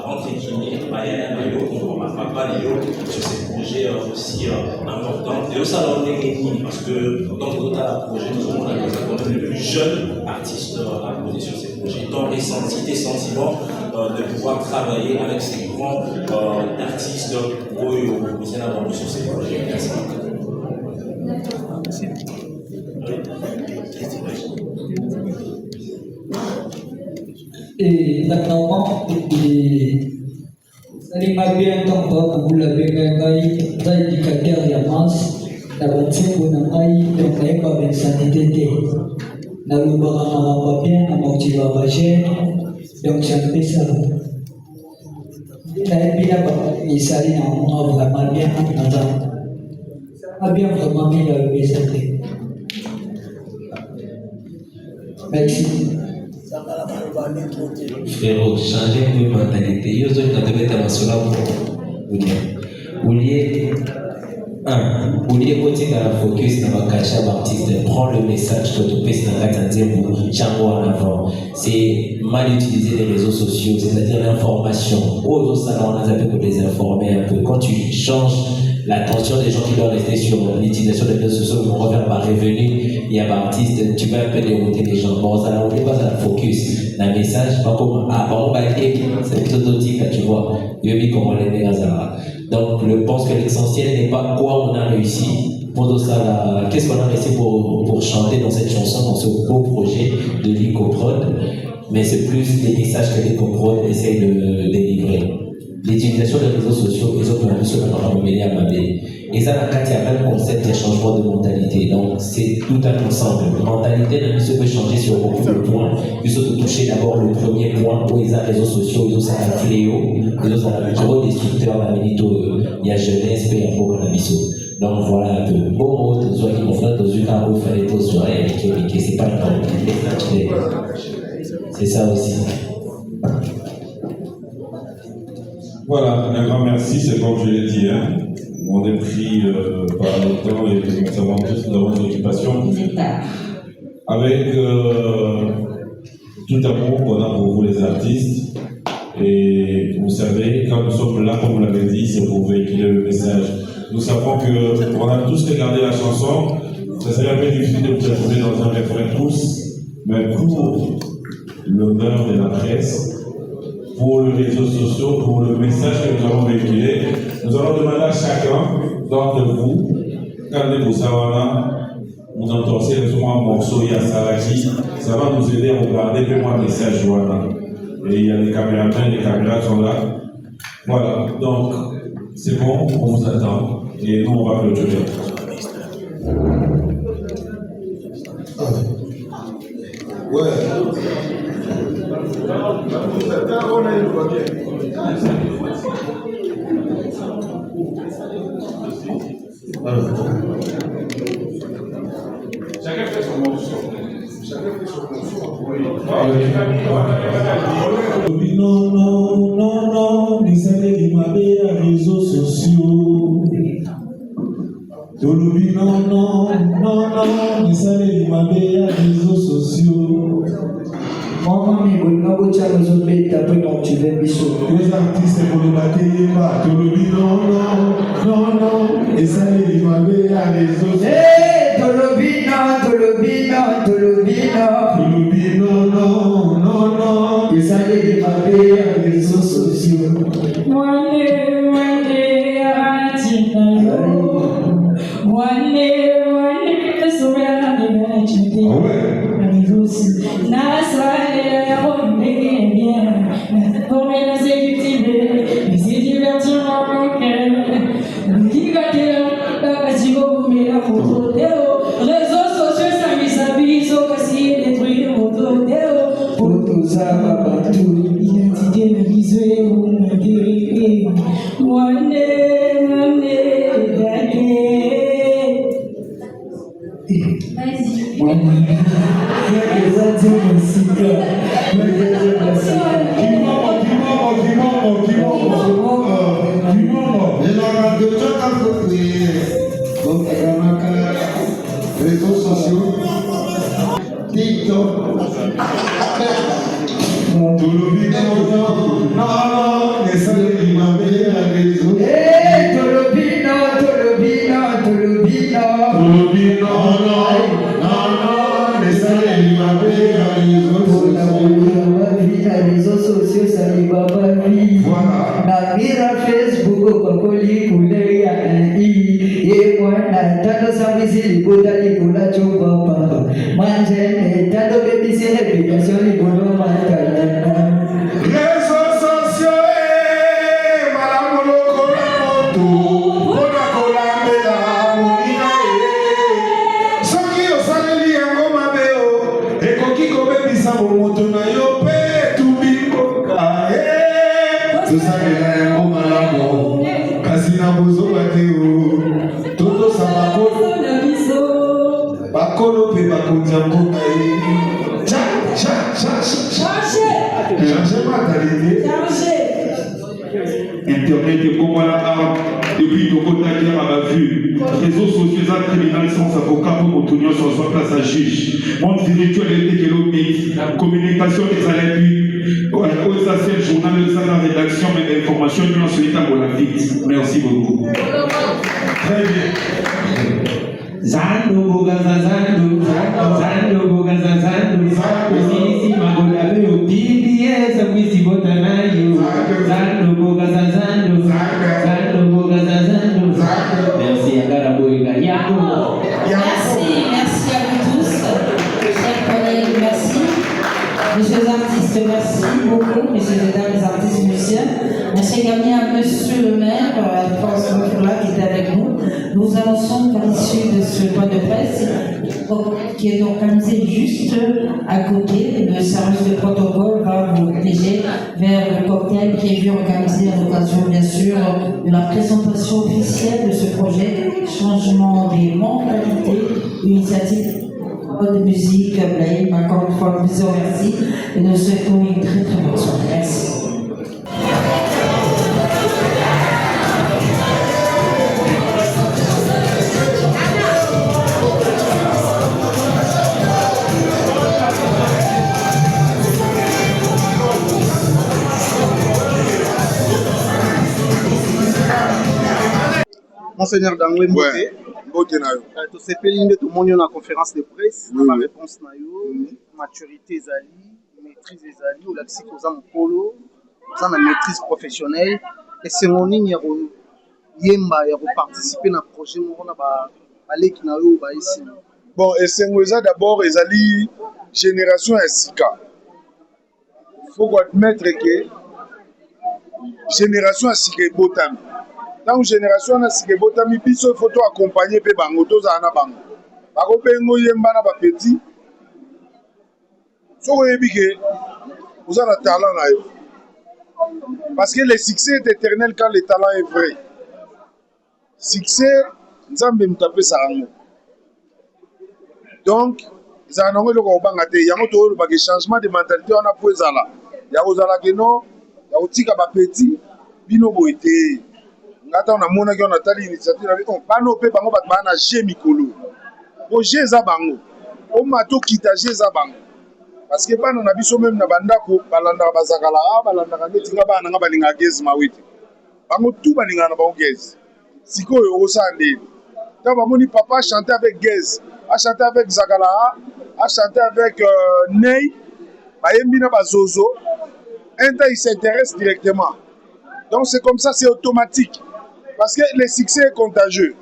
[SPEAKER 6] entre guillemets, papa sur ces projets aussi importants. Et aussi, alors, parce que dans d'autres projets, nous avons le plus jeune artiste à poser sur ces projets. Ton ressenti, tes sentiments de pouvoir travailler avec ces grands artistes sur ces projets. Merci.
[SPEAKER 21] Et naturellement, ça m'a bien entendu pour vous l'avez gagné, ça indicateur de masse, la voiture pour la maille, donc la avec sanité, la loubara bien, la motivation, donc j'ai fait ça. La il s'allait vraiment bien, ça a bien vraiment mis la santé. Merci.
[SPEAKER 6] Frérot, changer de mentalité. Yo zo na devait être sur la Oulier côté dans la focus dans la cacha baptiste, prends le message que tu peux s'engager pour chango en avant. C'est mal utiliser les réseaux sociaux, c'est-à-dire l'information. Aux ça on a appelé pour les informer un peu. Quand tu changes l'attention des gens qui doivent rester sur l'utilisation des réseaux sociaux, on revient par revenu, il y a un artiste, tu vas un peu dérouter les gens. Bon, ça n'oublie pas la focus. Un message, pas comme bon, c'est plutôt autique, tu vois. Il veut comment les dégâts. Donc, je pense que l'essentiel n'est pas quoi on a réussi. Pour ça, qu'est-ce qu'on a réussi pour chanter dans cette chanson, dans ce beau projet de l'Icoprod, mais c'est plus les messages que l'Icoprod essaye de délivrer. L'utilisation des réseaux sociaux, les autres ont se mêler à Mabé. Et ça, il y a même concept de changement de mentalité. Donc, c'est tout un ensemble. La mentalité d'un monsieur peut changer sur beaucoup de points. Il faut toucher d'abord le premier point où ils ont les réseaux sociaux, ils ont ça un fléau, ils ont un gros destructeur, il y a jeunesse, il y a beaucoup de donc voilà un peu. Bon mot, tous ceux qui m'ont fait dans une carte où il fallait tous soirées, mais c'est pas le temps. C'est ça aussi.
[SPEAKER 5] Voilà, un grand merci, c'est comme je l'ai dit, hein. On est pris par le temps et nous savons tous nous avons des occupations. Avec tout amour qu'on a pour vous les artistes. Et vous savez, quand nous sommes là, comme vous l'avez dit, c'est pour véhiculer le message. Nous savons qu'on a tous regardé la chanson, ça serait un peu difficile de vous retrouver dans un refrain tous, mais pour l'honneur de la presse, pour les réseaux sociaux, pour le message que nous avons véhiculé, nous allons demander à chacun d'entre vous, quand vous nous entorser un morceau, il y a Saraki, ça va nous aider à regarder le message. Voilà. Et il y a les caméramans, les caméras sont là. Voilà, donc c'est bon, on vous attend et nous on va clôturer.
[SPEAKER 20] Ouais.
[SPEAKER 5] Chacun fait son morceau.
[SPEAKER 22] Non, les années qui m'avaient les réseaux sociaux. Tolobi, non, les années qui m'avaient les réseaux sociaux. Maman, mais vous n'avez pas besoin de taper quand tu veux, biseau. Les artistes pour le bâtir, pas. Tolobi, non, les années qui m'avaient les réseaux sociaux. Tolobi, non, les années qui m'avaient les réseaux sociaux. Vas-y.
[SPEAKER 12] Internet est comme voilà depuis le contact à la vue. Réseaux sociaux criminels sans avocat pour obtenir sur soi place à juge. Monde virtuel et la communication des alliés. Au essentiel journal de la rédaction et d'information de l'enseignement pour la vie. Merci beaucoup. Très bien.
[SPEAKER 1] Zando bogaza zando bogaza zando sisi magolabe utili esa mwisi botanayo zando bogaza zando bogaza zando. Merci Agara Boyga Yako.
[SPEAKER 4] Merci à vous tous, chers collègues, merci. Messieurs les artistes, merci beaucoup, messieurs et dames les artistes musiciens. Merci également à monsieur le maire, Alphonse Moufla qui était avec nous. Nous annonçons qu'à l'issue de ce point de presse, qui est organisé juste à côté, le service de protocole va vous diriger vers le cocktail prévu organisé à l'occasion, bien sûr, de la présentation officielle de ce projet, changement des mentalités, initiative de musique, Blaine. Encore une fois, nous vous remercie et nous souhaitons une très très bonne soirée. Merci.
[SPEAKER 2] Monseigneur Dangwe Mbote. Tu sais pas l'une de tout le monde en conférence de presse. Ma réponse na yo, maturité ezali, maîtrise ezali, ou l'axi koza mokolo, koza na maîtrise professionnelle. Et c'est mon ligne yemba ya participer na projet moko na ba leki na yo ba ici.
[SPEAKER 23] Bon, et c'est d'abord ezali génération ya sika. Faut admettre que génération ya sika ebotami. Dans génération na sika ebotami biso photo accompagner pe bango tozala na bango. Bako bengo yemba na ba petit. Soko yebi ke oza na talent na yo. Parce que le succès est éternel quand le talent est vrai. Succès, nzambe mutape sarango. Donc, ezala nango eloko obanga te. Yango to ba changement de mentalité on a po ezala. Ya ozala ke no, ya otika ba petit bino boye te. Ngata on a mona ki on a tali initiative na on bano pe bango bat bana je mikolo. Bo je za bango. O mato kita je za bango. Parce que bana na biso même na bandako balanda bazakala balanda neti nga bana nga balinga gezi mawiti. Bango tout balinga na bango gezi. Sikoyo osande. Quand bamoni papa chanter avec Gez, a chanter avec Zakala, a chanter avec Ney, bayembi na bazozo, un temps il s'intéresse directement. Donc c'est comme ça, c'est automatique. Parce que le succès est contagieux.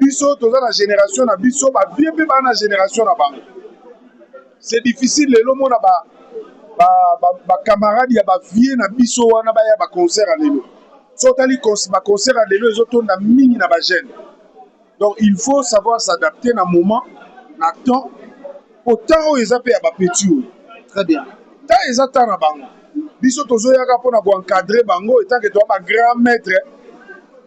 [SPEAKER 23] Biso, toza la génération na biso, ba vie pe ba na génération na bango. C'est difficile le lomo na ba camarade ya ba vie na biso wana ba ya ba concert à lelo. So tali ba concert à lelo ezotonda mingi na ba jeune. Donc il faut savoir s'adapter na moment, na temps. Autant ils appellent à ba petit. Très bien. Tant ils attendent na bango. Biso tozo yaka pona ko encadrer bango etant que toi ba grand maître.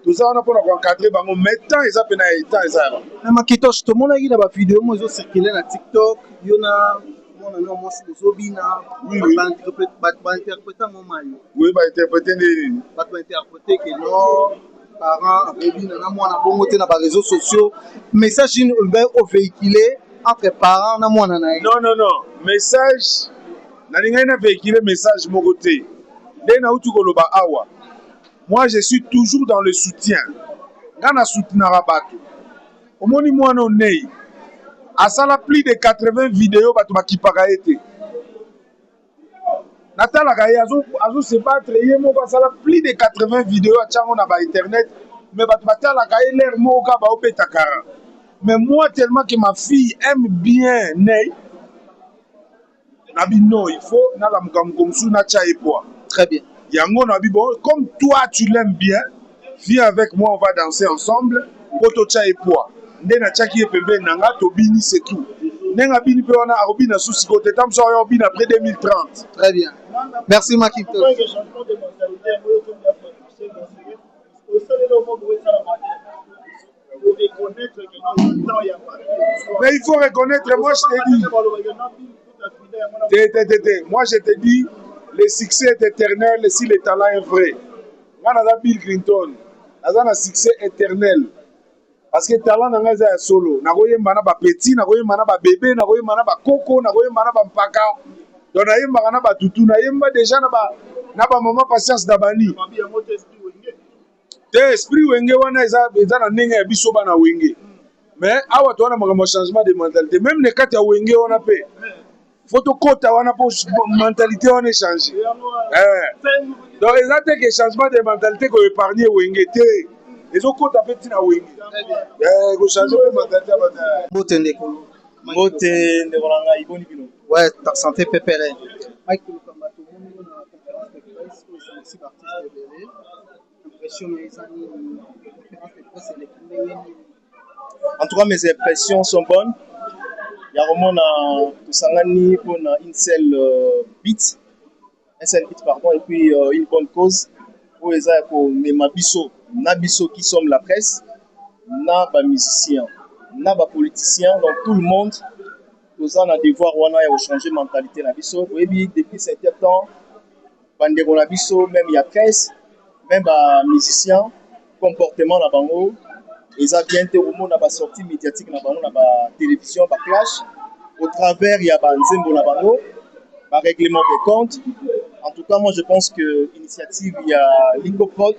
[SPEAKER 23] Tout ça on a pour encadrer bango maintenant ils appellent na état ils arrivent.
[SPEAKER 2] Mais Makitosh tout le monde a eu la vidéo moi zo circuler na TikTok, yona mon non moi c'est Zobina, ba interpréter mon mari.
[SPEAKER 23] Oui, ba interpréter nini?
[SPEAKER 2] Ba interpréter que non parents Zobina na moi na bongo te na ba réseaux sociaux, message une au véhiculer entre parents na mwana na ye.
[SPEAKER 23] Non, message nalingai na véhiculer message mon côté. Dès na utu koloba awa. Moi je suis toujours dans le soutien. Ngana soutenara bato. Omoni mwana onei. Asala plus de 80 vidéos bato bakipaka ete. Natalaka ye azo se battre ye moko asala plus de 80 vidéos atyango na ba internet mais bato batalaka ye l'air moko ba opeta kara. Mais moi tellement que ma fille aime bien Ney. Nabi non, il faut na la mukamkomsu na chaye poa.
[SPEAKER 2] Très bien.
[SPEAKER 23] Yango nabi bon, comme toi tu l'aimes bien, viens avec moi on va danser ensemble. Poto chaye poa. Nde na chaki pembe nanga to bini c'est tout. Nenga bini pe wana arobina susi kote tam so yo bina après 2030.
[SPEAKER 2] Très bien. Merci Makito.
[SPEAKER 23] Mais il faut reconnaître, moi je te dis. Moi je te dis, le succès est éternel si le talent est vrai. Moi naza Bill Clinton, naza na succès éternel. Parce que talent nanga za solo, nakoyemba na ba petit, nakoyemba na ba bébé, nakoyemba na ba koko, nakoyemba na ba mpaka. Donc nakoyemba na ba tutu, nakoyemba déjà na ba maman patience d'abani. Te esprit wenge wana eza na ndenge ya biso bana wenge. Mais awa to wana makambo changement de mentalité. Même les kati ya wenge wana pe. Faut kota wana po mentalité wana changer. Donc eza te que changement de mentalité ko épargner wenge te. Les autres côtes appellent la wing. Vous changez de mentalité.
[SPEAKER 2] Botende kolo.
[SPEAKER 7] Botende kolanga iboni bino.
[SPEAKER 2] Ouais, santé pépéré. Mike Lokamba to moni na conférence de presse pour les six artistes de Belé. Impression mes amis conférence de presse les
[SPEAKER 7] En tout cas mes impressions sont bonnes. Il y a vraiment tout sangani pour une seule beat. Un seul beat pardon et puis une bonne cause pour les pour Memabiso. Na biso qui sommes la presse, na ba musiciens, na ba politiciens, donc tout le monde, nous avons un devoir de changer la mentalité na biso. Oui, depuis certains temps, bandeko na biso, même il y a presse, même ba musiciens, comportement na bango, ils ont bien été au monde na ba sortie médiatique na bango na ba télévision, ba clash, au travers il y a ba nzembo na bango, ba règlement des comptes. En tout cas, moi je pense que l'initiative il y a l'ICOPROD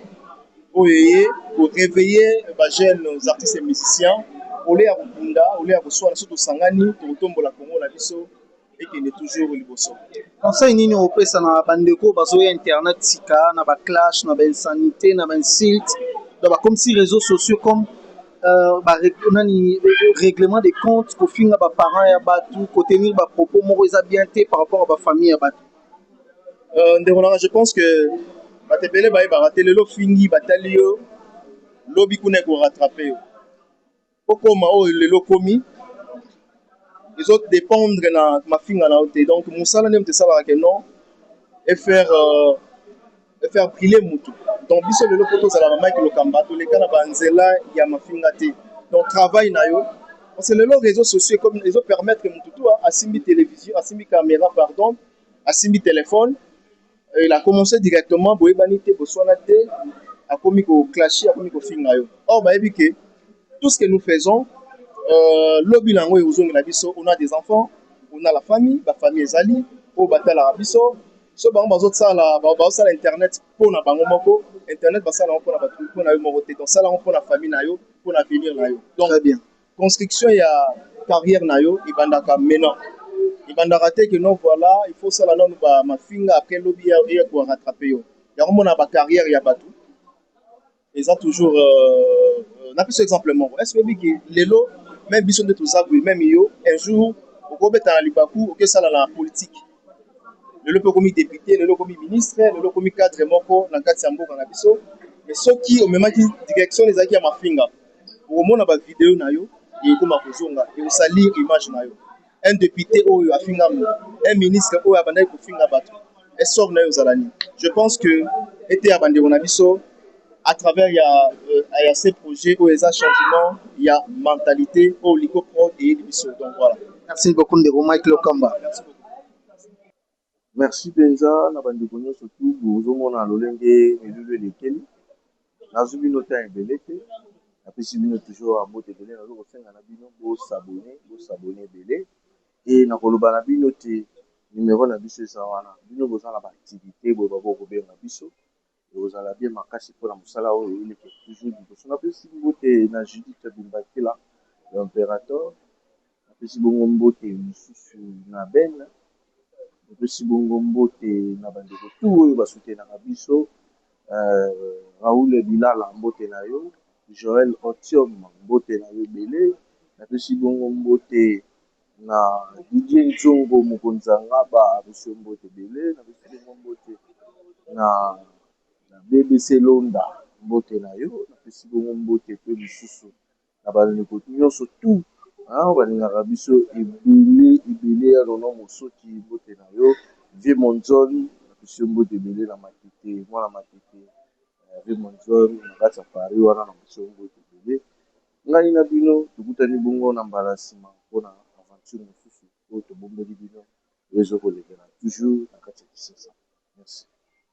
[SPEAKER 7] pour réveiller les jeunes artistes et musiciens, pour les Arubunda, pour les Aruswa, surtout Sangani, pour tomber la Congo, la Bisso, et qui est toujours au Liboso.
[SPEAKER 2] Conseil nini opesa na bandeko bazoya internet sika na ba clash na ba insanité na ba insulte comme si réseaux sociaux comme règlement des comptes ko finga ba parents ya batu ko tenir ba propos moko eza bien té par rapport à ba famille ya batu.
[SPEAKER 7] Je pense que batebele baye baraté lelo fingi batali yo lobi kuna ko rattraper yo okoma o lelo komi les autres dépendre na mafinga na ote donc musala nem te sala que non et faire briller mutu donc biso lelo poto za la Mike Lokamba to le kana banzela ya mafinga te donc travail na yo parce que lelo réseaux sociaux comme les autres permettre mutu to asimbi télévision asimbi caméra pardon asimbi téléphone. Il a commencé directement pour ébaniter pour son athée, a commis au clasher, a commis au fingayo. Or, tout ce que nous faisons, lobby lango et ozong la biso, on a des enfants, on a la famille ezali, au batal la biso, so bango bazot sala, bazot internet pour na bango moko, internet basala pour na batu pour na yo moroté, donc sala pour la famille na yo, pour l'avenir na yo. Donc très bien. Construction il y a carrière na yo, ibandaka maintenant. Il va rater que non, voilà, il faut ça là, non, ma finga après lobby pour rattraper. Il y a vraiment ma carrière, il y a pas tout. Ils ont toujours. N'a plus exemplement. Est-ce que les lots, même Bisson de tout ça, même yo, un jour, au Gobet à Libakou, ok, ça là, la politique. Le lot comme député, le lot comme ministre, le lot comme cadre moko, dans le cadre Sambo, dans la Bisso. Mais ceux qui, au même direction, les acquis à ma finga. Au moment où on a vidéo, et comme à Kozonga, et on salit l'image. Un député ou un ministre ou un bandai pour finir battre. Et sort na yozalani. Je pense que été abandé on a biso à travers il y a ces projets où il y a changement, il y a mentalité au l'ICOPROD et biso. Donc voilà.
[SPEAKER 2] Merci beaucoup de Mike Lokamba.
[SPEAKER 7] Merci beaucoup.
[SPEAKER 8] Merci Benza na bandeko surtout bozomona lolenge milulu lekeli. Nazubi nota ebelete. napesi bino toujours ya mbote ebele nazo kosenga na bino bosabone ebele e nakoloba na bino te numero na biso eza wana bino boza na baaktivité boye bakokobenga biso ekozala bien makasi mpona mosala oyo eleke toujours liboso napesi mbote na Judith Bimbakila l'impérateur napesi bongo mbote mosusu na Ben napesi bongo mbote na bandeko tu oyo basutenaka biso Raoul Bilala mbote na yo Joël Otiom mbote na yo ebele napesi bongo mbote na Didier Nzongo mokonzi ya ngaba apesi mbote ebele napesi bongo mbote na BBC Londa mbote na yo napesi bongo mbote pe lisusu na bandeko nyonso tu balingaka biso ebele ya Rono Mosoki mbote na yo Vie Monzon napesi mbote ebele na Matete mwana Matete Vie Monzon na kati ya Paris wana na mbote ebele ngai na bino tokutani bongo na mbala nsima mpona aventure mosusu oyo tobombeli bino ezokolekela toujours na kati ya kisasa. Merci.